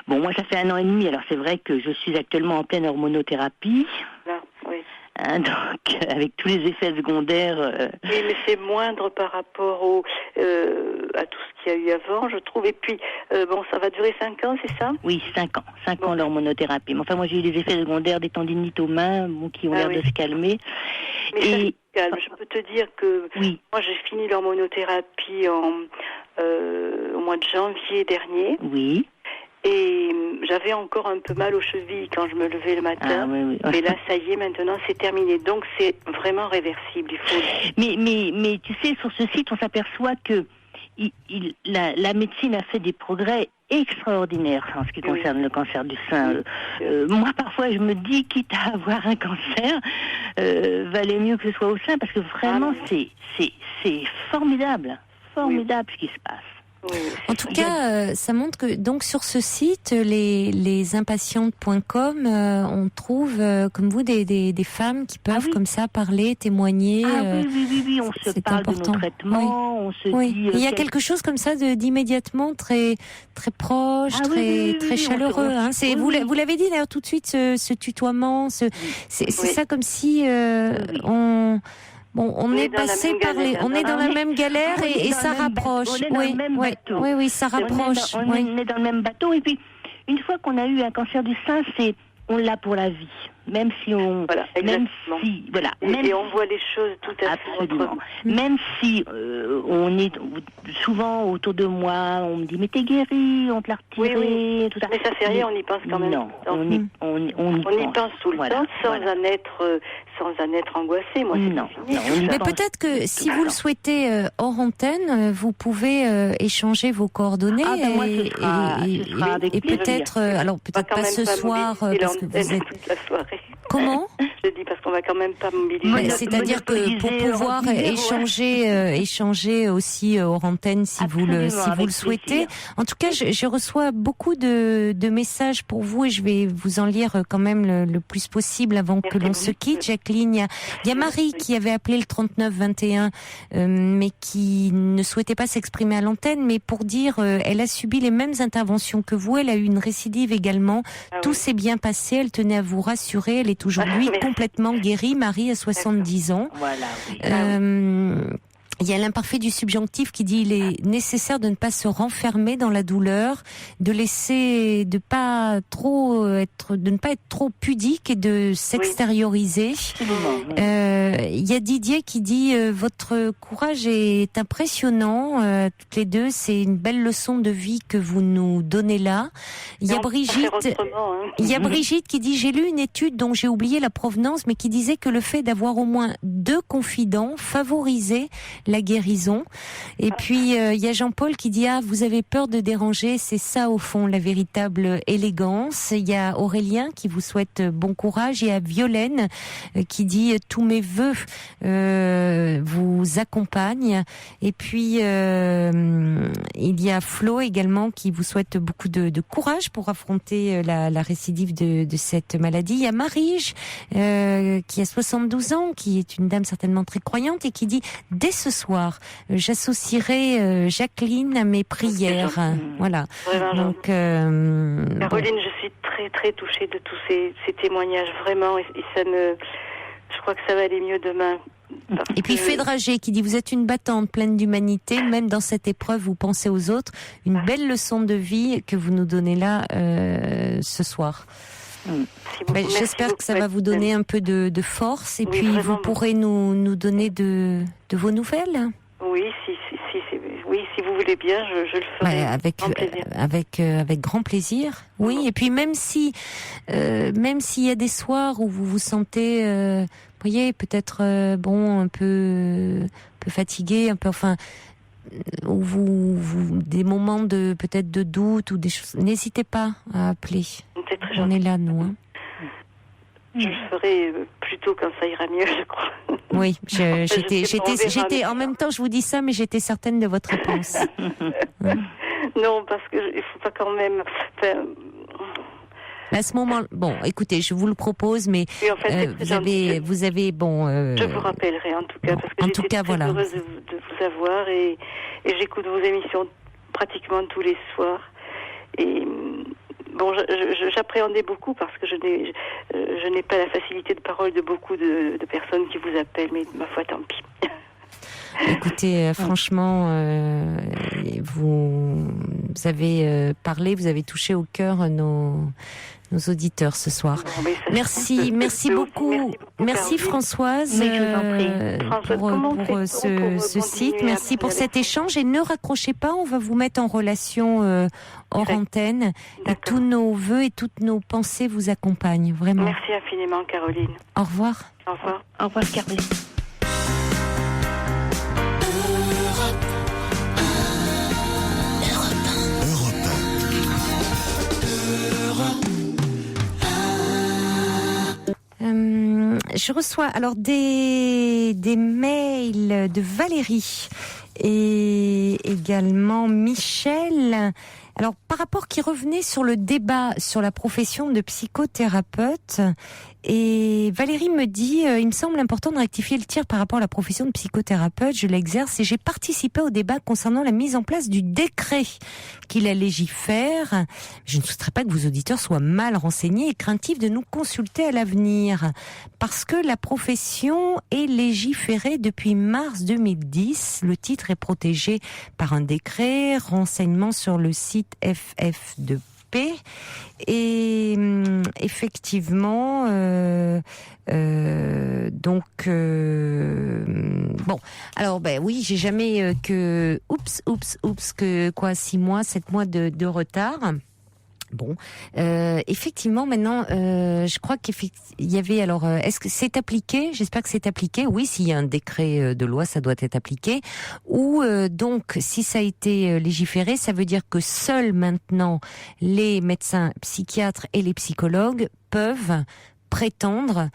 Bon, moi, ça fait 1 an et demi. Alors, c'est vrai que je suis actuellement en pleine hormonothérapie. Oui. Donc, avec tous les effets secondaires. Oui, mais c'est moindre par rapport à tout ce qu'il y a eu avant, je trouve. Et puis, ça va durer 5 ans, c'est ça ? Oui, 5 ans. 5 ans l'hormonothérapie. Mais enfin, moi, j'ai eu des effets secondaires, des tendinites aux mains, qui ont l'air de se calmer. Mais ça se calme. Je peux te dire que moi, j'ai fini l'hormonothérapie au mois de janvier dernier. Oui. Et j'avais encore un peu mal aux chevilles quand je me levais le matin. Mais là, ça y est, maintenant, c'est terminé. Donc, c'est vraiment réversible. Il faut... Mais tu sais, sur ce site, on s'aperçoit que la médecine a fait des progrès extraordinaires en ce qui concerne le cancer du sein. Moi, parfois, je me dis, quitte à avoir un cancer, valait mieux que ce soit au sein, parce que vraiment, c'est formidable. Formidable ce qui se passe. En tout cas, ça montre que donc sur ce site, lesimpatientes.com, on trouve comme vous des femmes qui peuvent comme ça parler, témoigner. Oui, on se parle important. De nos traitements, on se dit. Il y a quelque chose comme ça d'immédiatement très très proche, très chaleureux. Vous l'avez dit d'ailleurs tout de suite, ce tutoiement, c'est ça comme si on est passé par on est dans la même galère et ça rapproche. Oui, ça rapproche. On est dans le même bateau, et puis une fois qu'on a eu un cancer du sein, on l'a pour la vie. Même si on... Voilà, exactement. Et on voit les choses tout à fait autrement. Même si on est souvent autour de moi, on me dit, mais t'es guérie, on te l'a retiré, tout ça. Mais ça fait rien, on y pense quand même. Non, on y pense tout le temps, sans en être angoissé. Moi, c'est fini. Mais peut-être que si vous le souhaitez hors antenne, vous pouvez échanger vos coordonnées et peut-être, alors peut-être pas ce soir parce que vous êtes. Toute la soirée. Comment ? Je dis parce qu'on va quand même pas mobiliser. C'est-à-dire que pour pouvoir échanger aussi hors antenne si vous le souhaitez. En tout cas, je reçois beaucoup de messages pour vous et je vais vous en lire quand même le plus possible avant que l'on se quitte. Jacqueline, il y a Marie qui avait appelé le 3921 mais qui ne souhaitait pas s'exprimer à l'antenne, mais pour dire elle a subi les mêmes interventions que vous, elle a eu une récidive également. Tout s'est bien passé, elle tenait à vous rassurer, elle est aujourd'hui complètement guérie. Marie a 70 ans. Voilà. Il y a l'imparfait du subjonctif qui dit il est nécessaire de ne pas se renfermer dans la douleur, de ne pas être trop pudique et de s'extérioriser. Il y a Didier qui dit votre courage est impressionnant, toutes les deux, c'est une belle leçon de vie que vous nous donnez là. Il y a Brigitte qui dit j'ai lu une étude dont j'ai oublié la provenance, mais qui disait que le fait d'avoir au moins 2 confidents favorisait la guérison. Et puis il y a Jean-Paul qui dit vous avez peur de déranger, c'est ça au fond la véritable élégance. Il y a Aurélien qui vous souhaite bon courage, et il y a Violaine qui dit tous mes vœux vous accompagnent. Et puis il y a Flo également qui vous souhaite beaucoup de courage pour affronter la récidive de cette maladie. Il y a Marige qui a 72 ans, qui est une dame certainement très croyante, et qui dit dès ce soir j'associerai Jacqueline à mes prières. Voilà. Donc Caroline, je suis très très touchée de tous ces témoignages, vraiment, et je crois que ça va aller mieux demain. Et puis Fédragé qui dit vous êtes une battante pleine d'humanité, même dans cette épreuve vous pensez aux autres, une belle leçon de vie que vous nous donnez là ce soir. J'espère que ça va vous donner un peu de force, et puis vraiment, vous pourrez nous donner de vos nouvelles. Oui, si vous voulez bien, je le ferai avec grand plaisir. Avec grand plaisir. Oui, et puis même s'il y a des soirs où vous vous sentez, voyez, peut-être un peu fatigué, un peu, enfin, où vous des moments peut-être de doute ou des choses, n'hésitez pas à appeler. On est là, nous. Hein. Je le ferai plutôt quand ça ira mieux, je crois. Oui, j'étais en même temps, je vous dis ça, mais j'étais certaine de votre réponse. Non, parce que il faut pas quand même. À ce moment, bon, écoutez, je vous le propose, mais oui, en fait, vous avez bon. Je vous rappellerai en tout cas, parce que j'étais très heureuse de vous avoir, et j'écoute vos émissions pratiquement tous les soirs. Et bon, j'appréhendais beaucoup parce que je n'ai pas la facilité de parole de beaucoup de personnes qui vous appellent, mais ma foi, tant pis. Écoutez, franchement, vous avez parlé, vous avez touché au cœur nos auditeurs ce soir. Bon, merci beaucoup. Merci Françoise, pour ce site. Merci pour cet échange, et ne raccrochez pas, on va vous mettre en relation hors antenne. Et tous nos vœux et toutes nos pensées vous accompagnent, vraiment. Merci infiniment, Caroline. Au revoir. Au revoir. Au revoir, Caroline. Je reçois alors des mails de Valérie et également Michel. Alors, par rapport qui revenait sur le débat sur la profession de psychothérapeute, et Valérie me dit, il me semble important de rectifier le tir par rapport à la profession de psychothérapeute. Je l'exerce et j'ai participé au débat concernant la mise en place du décret qui la légifère. Je ne souhaiterais pas que vos auditeurs soient mal renseignés et craintifs de nous consulter à l'avenir, parce que la profession est légiférée depuis mars 2010. Le titre est protégé par un décret, renseignement sur le site FF2P. Et effectivement, bon, alors oui, j'ai jamais que 6 mois, 7 mois de retard. Bon, effectivement, maintenant, je crois qu'il y avait. Alors, est-ce que c'est appliqué ? J'espère que c'est appliqué. Oui, s'il y a un décret de loi, ça doit être appliqué. Ou donc, si ça a été légiféré, ça veut dire que seuls maintenant les médecins psychiatres et les psychologues peuvent prétendre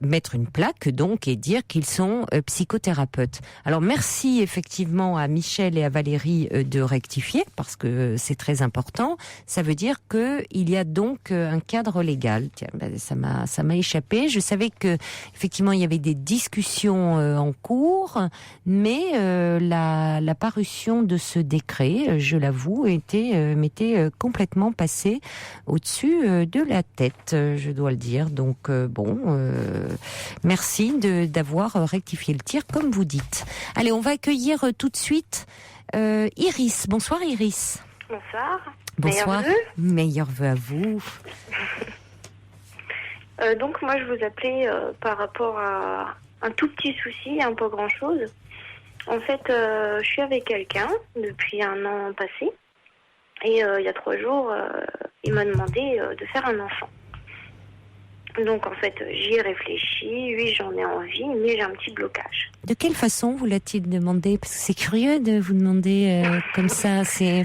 mettre une plaque donc et dire qu'ils sont psychothérapeutes. Alors merci effectivement à Michel et à Valérie de rectifier, parce que c'est très important. Ça veut dire que il y a donc un cadre légal. Tiens, ça m'a échappé. Je savais que effectivement il y avait des discussions en cours, mais la parution de ce décret, je l'avoue, m'était complètement passée au-dessus de la tête, je dois le dire. Donc merci d'avoir rectifié le tir, comme vous dites. Allez, on va accueillir tout de suite Iris. Bonsoir Iris. Bonsoir. Bonsoir. Meilleurs vœux à vous. Donc moi je vous appelais par rapport à un tout petit souci, un pas grand chose. En fait, je suis avec quelqu'un depuis un an passé. Et il y a 3 jours, il m'a demandé de faire un enfant. Donc en fait, j'y ai réfléchi, oui j'en ai envie, mais j'ai un petit blocage. De quelle façon vous l'a-t-il demandé? Parce que c'est curieux de vous demander comme ça, oui.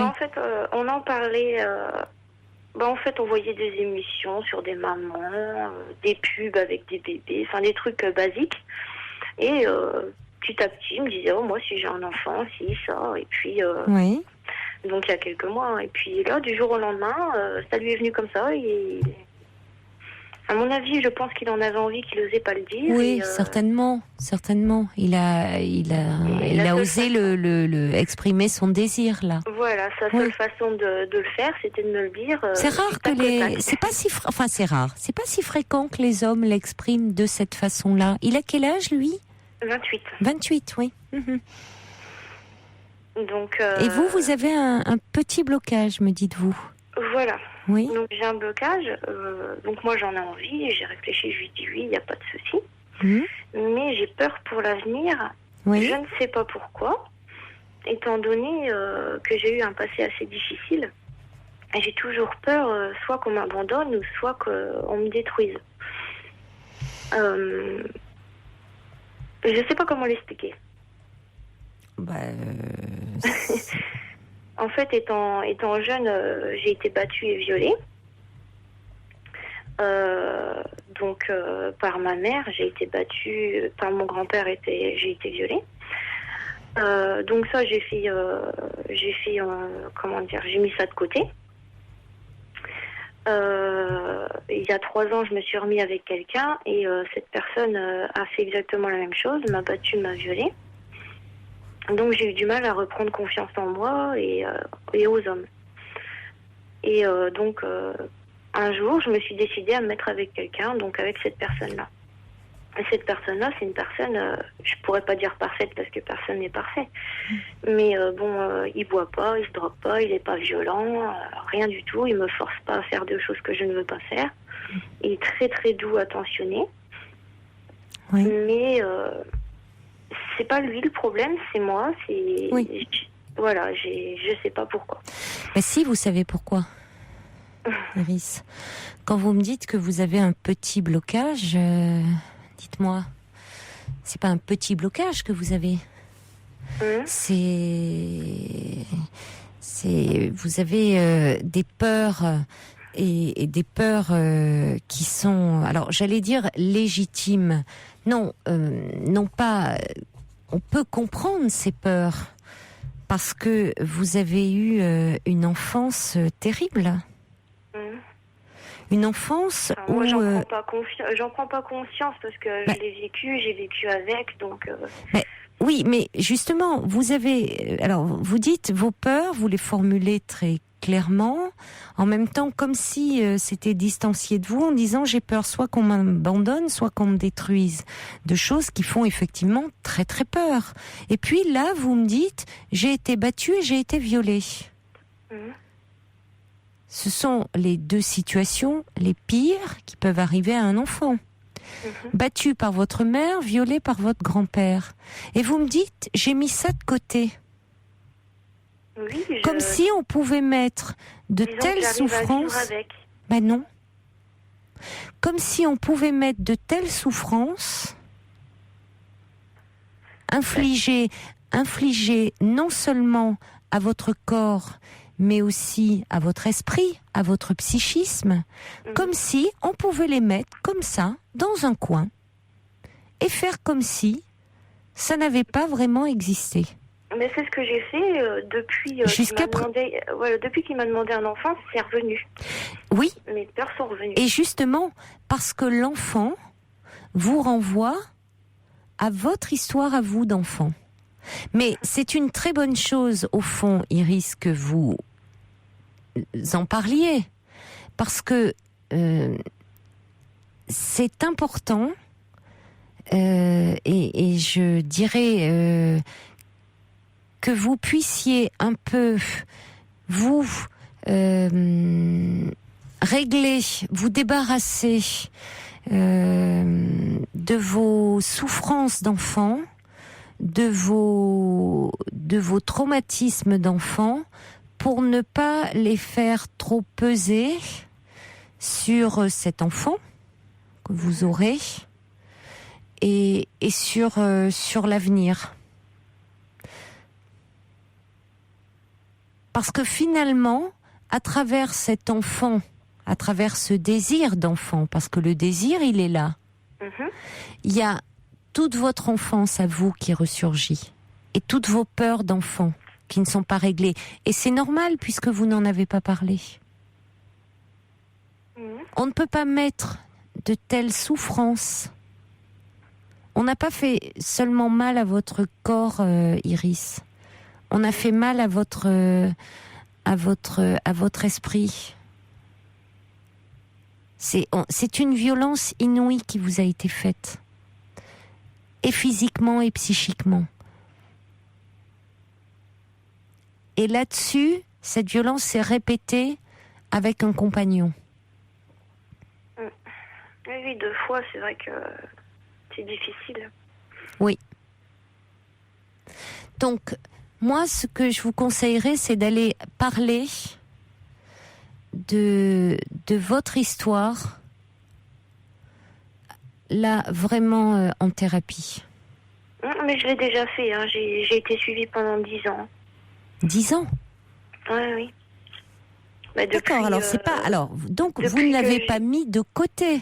En fait, on en parlait... en fait, on voyait des émissions sur des mamans, des pubs avec des bébés, enfin des trucs basiques. Et petit à petit, il me disait, moi si j'ai un enfant, si, ça, et puis... Oui. Donc il y a quelques mois. Et puis là, du jour au lendemain, ça lui est venu comme ça. Et à mon avis, je pense qu'il en avait envie, qu'il n'osait pas le dire. Oui, certainement. Il a osé exprimer son désir là. Voilà, sa seule façon de le faire, c'était de me le dire. C'est rare que c'est pas si fréquent que les hommes l'expriment de cette façon-là. Il a quel âge lui? 28. 28, oui. Mm-hmm. Donc, et vous avez un petit blocage, me dites-vous? Voilà. Oui. Donc j'ai un blocage. Donc moi j'en ai envie et j'ai réfléchi. Je lui dis oui, il n'y a pas de souci. Mais j'ai peur pour l'avenir. Oui. Je ne sais pas pourquoi. Étant donné que j'ai eu un passé assez difficile, j'ai toujours peur soit qu'on m'abandonne ou soit qu'on me détruise. Je ne sais pas comment l'expliquer. En fait, étant jeune, j'ai été battue et violée. Par ma mère, j'ai été battue, par mon grand-père, j'ai été violée. Donc ça, j'ai mis ça de côté. Il y a 3 ans, je me suis remis avec quelqu'un et cette personne a fait exactement la même chose, m'a battue, m'a violée. Donc j'ai eu du mal à reprendre confiance en moi et aux hommes. Et un jour, je me suis décidée à me mettre avec quelqu'un, donc avec cette personne-là. Et cette personne-là, c'est une personne, je pourrais pas dire parfaite parce que personne n'est parfait. Mais il boit pas, il se drogue pas, il est pas violent, rien du tout. Il me force pas à faire de choses que je ne veux pas faire. Il est très très doux, attentionné. Oui. Mais c'est pas lui le problème, c'est moi. Oui. Voilà, je sais pas pourquoi. Mais si, vous savez pourquoi, Iris. Quand vous me dites que vous avez un petit blocage, dites-moi, c'est pas un petit blocage que vous avez. Vous avez des peurs et des peurs qui sont, alors j'allais dire légitimes. Non, non pas. On peut comprendre ces peurs parce que vous avez eu une enfance terrible. Une enfance où... Moi, j'en prends pas conscience parce que je l'ai vécu, j'ai vécu avec, donc... Oui, mais justement, vous avez... Alors, vous dites vos peurs, vous les formulez très clairement, en même temps comme si c'était distancié de vous, en disant j'ai peur soit qu'on m'abandonne, soit qu'on me détruise. De choses qui font effectivement très très peur. Et puis là, vous me dites j'ai été battue et j'ai été violée. Ce sont les 2 situations les pires qui peuvent arriver à un enfant. Battu par votre mère, violé par votre grand-père. Et vous me dites, j'ai mis ça de côté. Oui, comme si on pouvait mettre de telles souffrances... Ben non. Comme si on pouvait mettre de telles souffrances infligées non seulement à votre corps, mais aussi à votre esprit, à votre psychisme, comme si on pouvait les mettre comme ça, dans un coin, et faire comme si ça n'avait pas vraiment existé. Mais c'est ce que j'ai fait depuis qu'il m'a demandé un enfant, c'est revenu. Oui. Mes peurs sont revenues. Et justement, parce que l'enfant vous renvoie à votre histoire à vous d'enfant. Mais c'est une très bonne chose, au fond, Iris, que vous en parliez. Parce que c'est important, et je dirais que vous puissiez un peu vous régler, vous débarrasser de vos souffrances d'enfant, de vos traumatismes d'enfant, pour ne pas les faire trop peser sur cet enfant que vous aurez et sur l'avenir. Parce que finalement, à travers cet enfant, à travers ce désir d'enfant, parce que le désir, il est là, il y a toute votre enfance à vous qui ressurgit, et toutes vos peurs d'enfant qui ne sont pas réglées. Et c'est normal, puisque vous n'en avez pas parlé. On ne peut pas mettre de telles souffrances. On n'a pas fait seulement mal à votre corps, Iris. On a fait mal à votre esprit. C'est une violence inouïe qui vous a été faite, et physiquement et psychiquement. Et là-dessus, cette violence s'est répétée avec un compagnon. Oui, 2 fois, c'est vrai que c'est difficile. Oui. Donc, moi, ce que je vous conseillerais, c'est d'aller parler de votre histoire, là, vraiment en thérapie. Mais je l'ai déjà fait, hein. J'ai été suivie pendant 10 ans. 10 ans ? Oui. Bah, d'accord, alors c'est pas... Alors, donc vous ne l'avez pas mis de côté.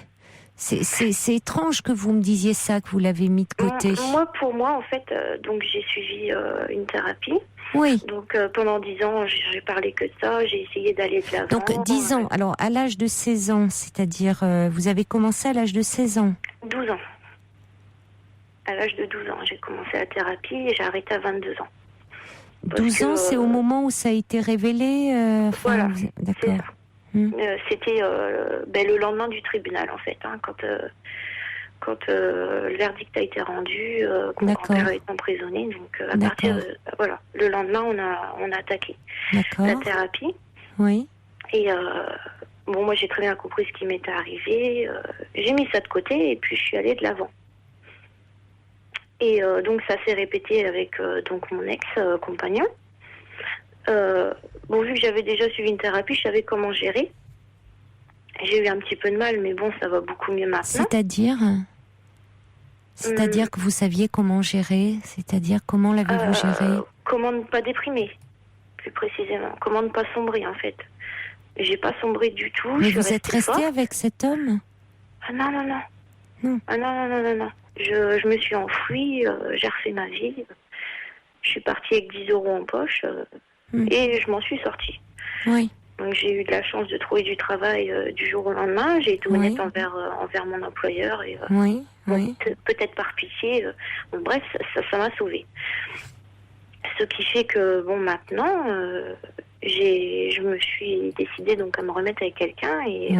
C'est étrange que vous me disiez ça, que vous l'avez mis de côté. Pour moi, en fait, donc j'ai suivi une thérapie. Oui. Donc pendant 10 ans, j'ai parlé que de ça, j'ai essayé d'aller de l'avant. Donc 10 ans, alors à l'âge de 16 ans, c'est-à-dire vous avez commencé à l'âge de 16 ans ? 12 ans. À l'âge de 12 ans, j'ai commencé la thérapie et j'ai arrêté à 22 ans. 12 ans, c'est au moment où ça a été révélé Voilà, d'accord. C'était le lendemain du tribunal, en fait, hein, quand le verdict a été rendu, quand mon grand-père est emprisonné. Donc, à partir le lendemain, on a attaqué la thérapie. Oui. Et moi, j'ai très bien compris ce qui m'était arrivé. J'ai mis ça de côté et puis je suis allée de l'avant. Et donc, ça s'est répété avec donc mon ex-compagnon. Vu que j'avais déjà suivi une thérapie, je savais comment gérer. J'ai eu un petit peu de mal, mais bon, ça va beaucoup mieux maintenant. C'est-à-dire que vous saviez comment gérer. C'est-à-dire comment l'avez-vous géré? Comment ne pas déprimer, plus précisément. Comment ne pas sombrer, en fait. J'ai pas sombré du tout. Mais vous êtes restée avec cet homme? Ah non. Ah non. Je me suis enfouie, j'ai refait ma vie. Je suis partie avec 10 € en poche et je m'en suis sortie. Oui. Donc j'ai eu de la chance de trouver du travail du jour au lendemain. J'ai été honnête envers mon employeur. Et, peut-être par pitié. Bref, ça m'a sauvée. Ce qui fait que, maintenant, je me suis décidée donc à me remettre avec quelqu'un et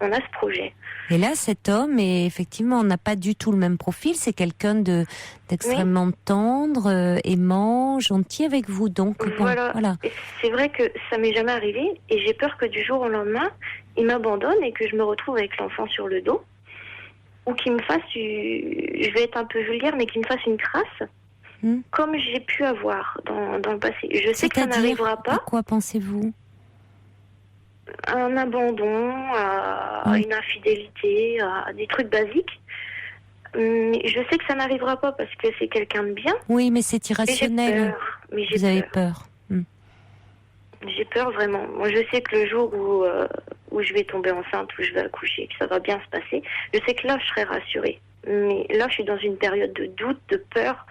on a ce projet. Et là, cet homme, effectivement, on n'a pas du tout le même profil. C'est quelqu'un d'extrêmement tendre, aimant, gentil avec vous. Donc, voilà. Et c'est vrai que ça m'est jamais arrivé et j'ai peur que du jour au lendemain, il m'abandonne et que je me retrouve avec l'enfant sur le dos ou qu'il me fasse, je vais être un peu vulgaire, mais qu'il me fasse une crasse. Comme j'ai pu avoir dans le passé. Je sais que ça n'arrivera pas. À quoi pensez-vous? Un abandon, à une infidélité, à des trucs basiques. Mais je sais que ça n'arrivera pas parce que c'est quelqu'un de bien. Oui, mais c'est irrationnel. Vous avez peur. J'ai peur vraiment. Moi, je sais que le jour où je vais tomber enceinte, où je vais accoucher, que ça va bien se passer, je sais que là, je serai rassurée. Mais là, je suis dans une période de doute, de peur.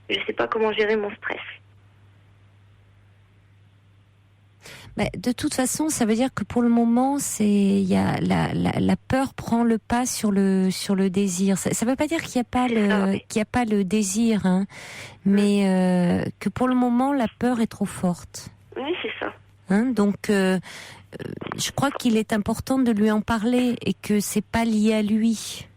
Je ne sais pas comment gérer mon stress. De toute façon, ça veut dire que pour le moment, la peur prend le pas sur le désir. Ça ne veut pas dire qu'il n'y a pas le désir, hein, mais que pour le moment, la peur est trop forte. Oui, c'est ça. Donc, je crois qu'il est important de lui en parler et que c'est pas lié à lui.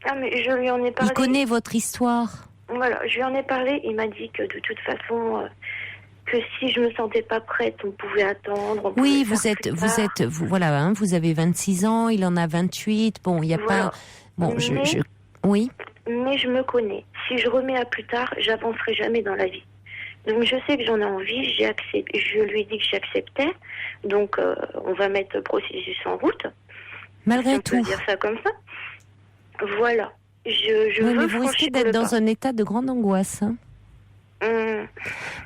Ah, mais je lui en ai parlé. Il connaît votre histoire. Voilà, je lui en ai parlé. Il m'a dit que de toute façon, que si je me sentais pas prête, on pouvait attendre. Oui, vous avez 26 ans, il en a 28. Bon, il n'y a pas. Bon, oui. Mais je me connais. Si je remets à plus tard, j'avancerai jamais dans la vie. Donc je sais que j'en ai envie. Je lui ai dit que j'acceptais. Donc on va mettre le processus en route. Malgré on tout. peut dire ça comme ça. Voilà. Je veux mais vous risquez d'être dans un état de grande angoisse.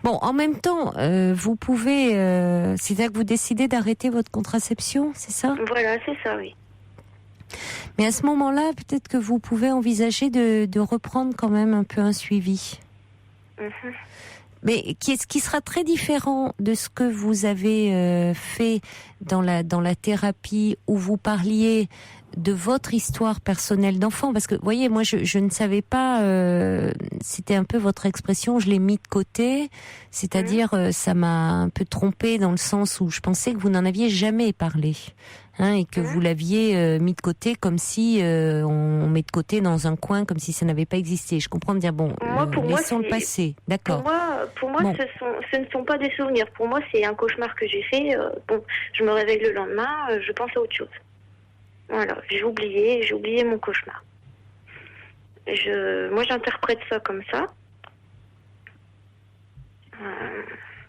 Bon, en même temps, vous pouvez... c'est-à-dire que vous décidez d'arrêter votre contraception, c'est ça ? Voilà, c'est ça, oui. Mais à ce moment-là, peut-être que vous pouvez envisager de reprendre quand même un peu un suivi. Mais qui sera très différent de ce que vous avez fait dans la thérapie où vous parliez de votre histoire personnelle d'enfant, parce que vous voyez, moi je ne savais pas, c'était un peu votre expression, je l'ai mis de côté, c'est-à-dire ça m'a un peu trompée dans le sens où je pensais que vous n'en aviez jamais parlé, et que vous l'aviez mis de côté comme si on met de côté dans un coin, comme si ça n'avait pas existé. Je comprends de dire bon, laissons le passer, d'accord. Pour moi, bon. Ce ne sont pas des souvenirs. Pour moi, c'est un cauchemar que j'ai fait. Je me réveille le lendemain, je pense à autre chose. Voilà, j'ai oublié mon cauchemar. Moi, j'interprète ça comme ça.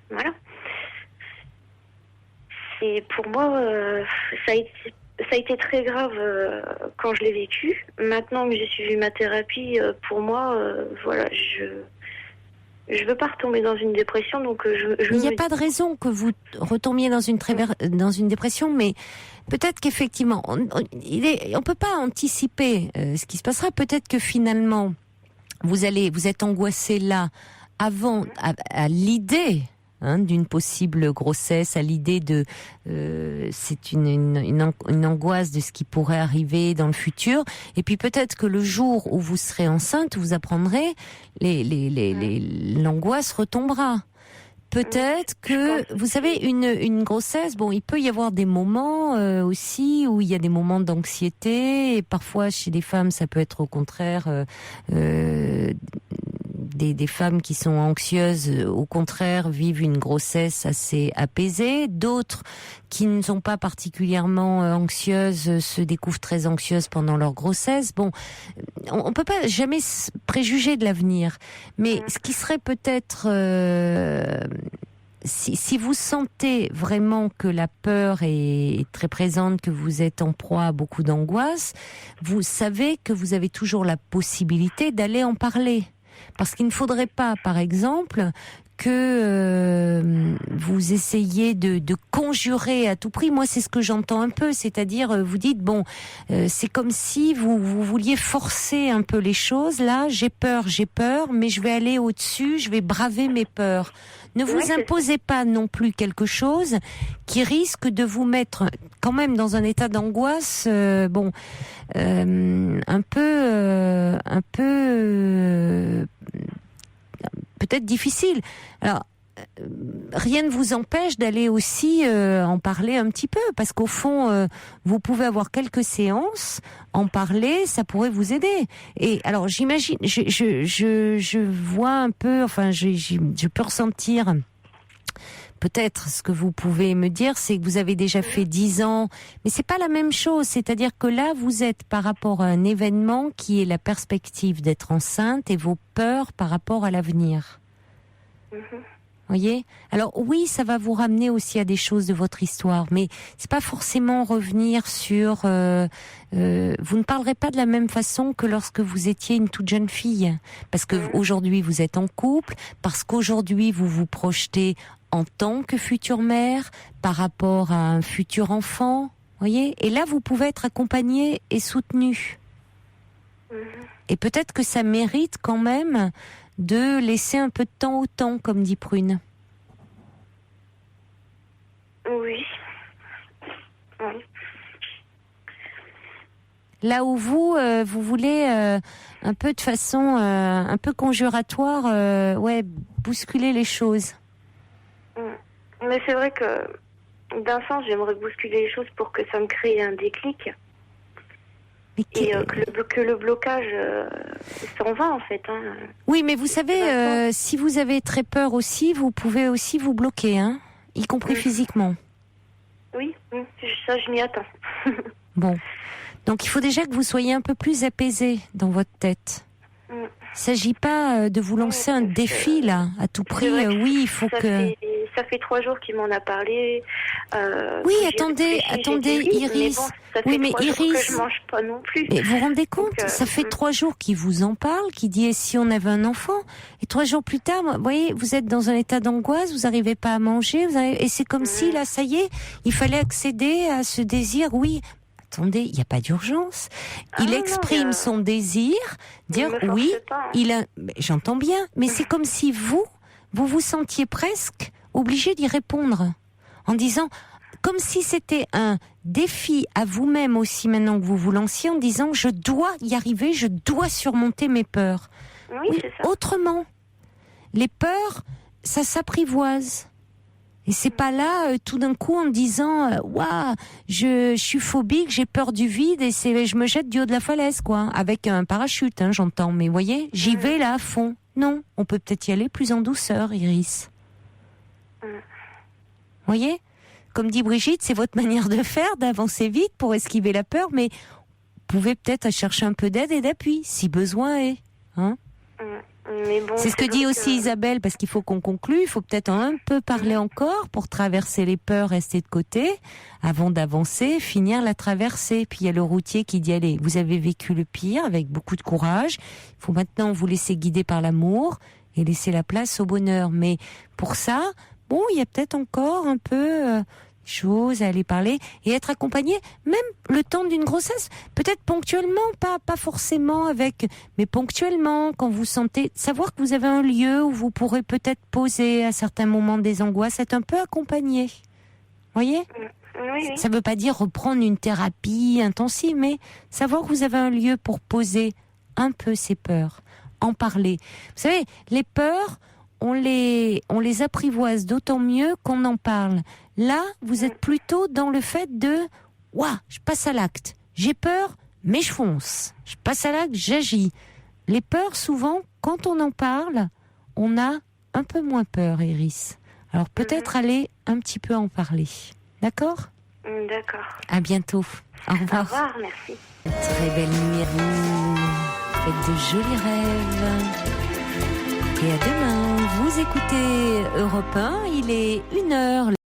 Voilà. C'est pour moi, ça a été très grave quand je l'ai vécu. Maintenant que j'ai suivi ma thérapie, pour moi, voilà, je veux pas retomber dans une dépression, donc il n'y a pas de raison que vous retombiez dans une dépression, mais peut-être qu'effectivement, on peut pas anticiper ce qui se passera. Peut-être que finalement, vous êtes angoissé là avant à l'idée d'une possible grossesse, à l'idée de c'est une angoisse de ce qui pourrait arriver dans le futur, et puis peut-être que le jour où vous serez enceinte, vous apprendrez, l'angoisse retombera. Peut-être que, vous savez, une grossesse, bon, il peut y avoir des moments aussi où il y a des moments d'anxiété, et parfois chez des femmes ça peut être au contraire des femmes qui sont anxieuses, au contraire, vivent une grossesse assez apaisée. D'autres qui ne sont pas particulièrement anxieuses se découvrent très anxieuses pendant leur grossesse. Bon, on peut pas jamais préjuger de l'avenir. Mais ce qui serait peut-être... Si vous sentez vraiment que la peur est très présente, que vous êtes en proie à beaucoup d'angoisse, vous savez que vous avez toujours la possibilité d'aller en parler. Parce qu'il ne faudrait pas, par exemple, que vous essayiez de conjurer à tout prix. Moi, c'est ce que j'entends un peu, c'est-à-dire, vous dites, bon, c'est comme si vous vouliez forcer un peu les choses. Là, j'ai peur, mais je vais aller au-dessus, je vais braver mes peurs. Ne vous imposez pas non plus quelque chose qui risque de vous mettre quand même dans un état d'angoisse, un peu peut-être difficile. Alors, rien ne vous empêche d'aller aussi en parler un petit peu, parce qu'au fond, vous pouvez avoir quelques séances, en parler, ça pourrait vous aider. Et alors, j'imagine, je vois un peu, enfin, je peux ressentir. Peut-être ce que vous pouvez me dire, c'est que vous avez déjà fait 10 ans, mais c'est pas la même chose. C'est-à-dire que là, vous êtes par rapport à un événement qui est la perspective d'être enceinte et vos peurs par rapport à l'avenir. Voyez ? Alors oui, ça va vous ramener aussi à des choses de votre histoire, mais c'est pas forcément revenir sur... vous ne parlerez pas de la même façon que lorsque vous étiez une toute jeune fille, parce que aujourd'hui vous êtes en couple, parce qu'aujourd'hui vous vous projetez en tant que future mère par rapport à un futur enfant, voyez ? Et là vous pouvez être accompagnée et soutenue. Et peut-être que ça mérite quand même de laisser un peu de temps au temps, comme dit Prune. Oui. Là où vous voulez un peu de façon un peu conjuratoire, bousculer les choses. Mais c'est vrai que d'un sens, j'aimerais bousculer les choses pour que ça me crée un déclic. Et que le blocage s'en va, en fait. Hein. Oui, mais vous savez, si vous avez très peur aussi, vous pouvez aussi vous bloquer, hein, y compris physiquement. Oui, ça, je m'y attends. Bon. Donc, il faut déjà que vous soyez un peu plus apaisé dans votre tête. Il ne s'agit pas de vous lancer un défi, là, à tout prix. Oui, il faut que... Ça fait 3 jours qu'il m'en a parlé. Oui, attendez, Iris. Mais bon, Iris, que je mange pas non plus. Mais vous vous rendez compte, ça fait 3 jours qu'il vous en parle, qu'il dit et si on avait un enfant. Et 3 jours plus tard, vous voyez, vous êtes dans un état d'angoisse, vous n'arrivez pas à manger, et c'est comme si là, ça y est, il fallait accéder à ce désir. Oui. Attendez, il n'y a pas d'urgence. Il exprime son désir, dire oui, j'entends bien, mais c'est comme si vous vous sentiez presque obligé d'y répondre, en disant, comme si c'était un défi à vous-même aussi maintenant que vous vous lanciez, en disant, je dois y arriver, je dois surmonter mes peurs. Oui, c'est ça. Autrement, les peurs, ça s'apprivoise. Et c'est pas là, tout d'un coup, en disant, waouh, je suis phobique, j'ai peur du vide, et je me jette du haut de la falaise, quoi, avec un parachute, hein, j'entends. Mais vous voyez, j'y vais là à fond. Non, on peut peut-être y aller plus en douceur, Iris. Vous voyez, comme dit Brigitte, c'est votre manière de faire, d'avancer vite pour esquiver la peur, mais vous pouvez peut-être chercher un peu d'aide et d'appui, si besoin est. Hein? Mais bon, c'est ce que dit aussi Isabelle, parce qu'il faut qu'on conclue, il faut peut-être un peu parler encore pour traverser les peurs, rester de côté, avant d'avancer, finir la traversée. Puis il y a le routier qui dit, allez, vous avez vécu le pire avec beaucoup de courage, il faut maintenant vous laisser guider par l'amour et laisser la place au bonheur. Mais pour ça, bon, il y a peut-être encore un peu choses à aller parler et être accompagné, même le temps d'une grossesse, peut-être ponctuellement, pas forcément avec, mais ponctuellement, quand vous sentez, savoir que vous avez un lieu où vous pourrez peut-être poser à certains moments des angoisses, être un peu accompagné. Voyez ? Oui. Ça veut pas dire reprendre une thérapie intensive, mais savoir que vous avez un lieu pour poser un peu ces peurs, en parler. Vous savez, les peurs, on les apprivoise d'autant mieux qu'on en parle. Là, vous êtes plutôt dans le fait de « Ouah, je passe à l'acte. J'ai peur, mais je fonce. Je passe à l'acte, j'agis. » Les peurs, souvent, quand on en parle, on a un peu moins peur, Iris. Alors peut-être aller un petit peu en parler. D'accord ? D'accord. À bientôt. Au revoir. Au revoir, merci. Très belle nuit à vous. Faites de jolis rêves. Et à demain. Vous écoutez Europe 1, il est 1h.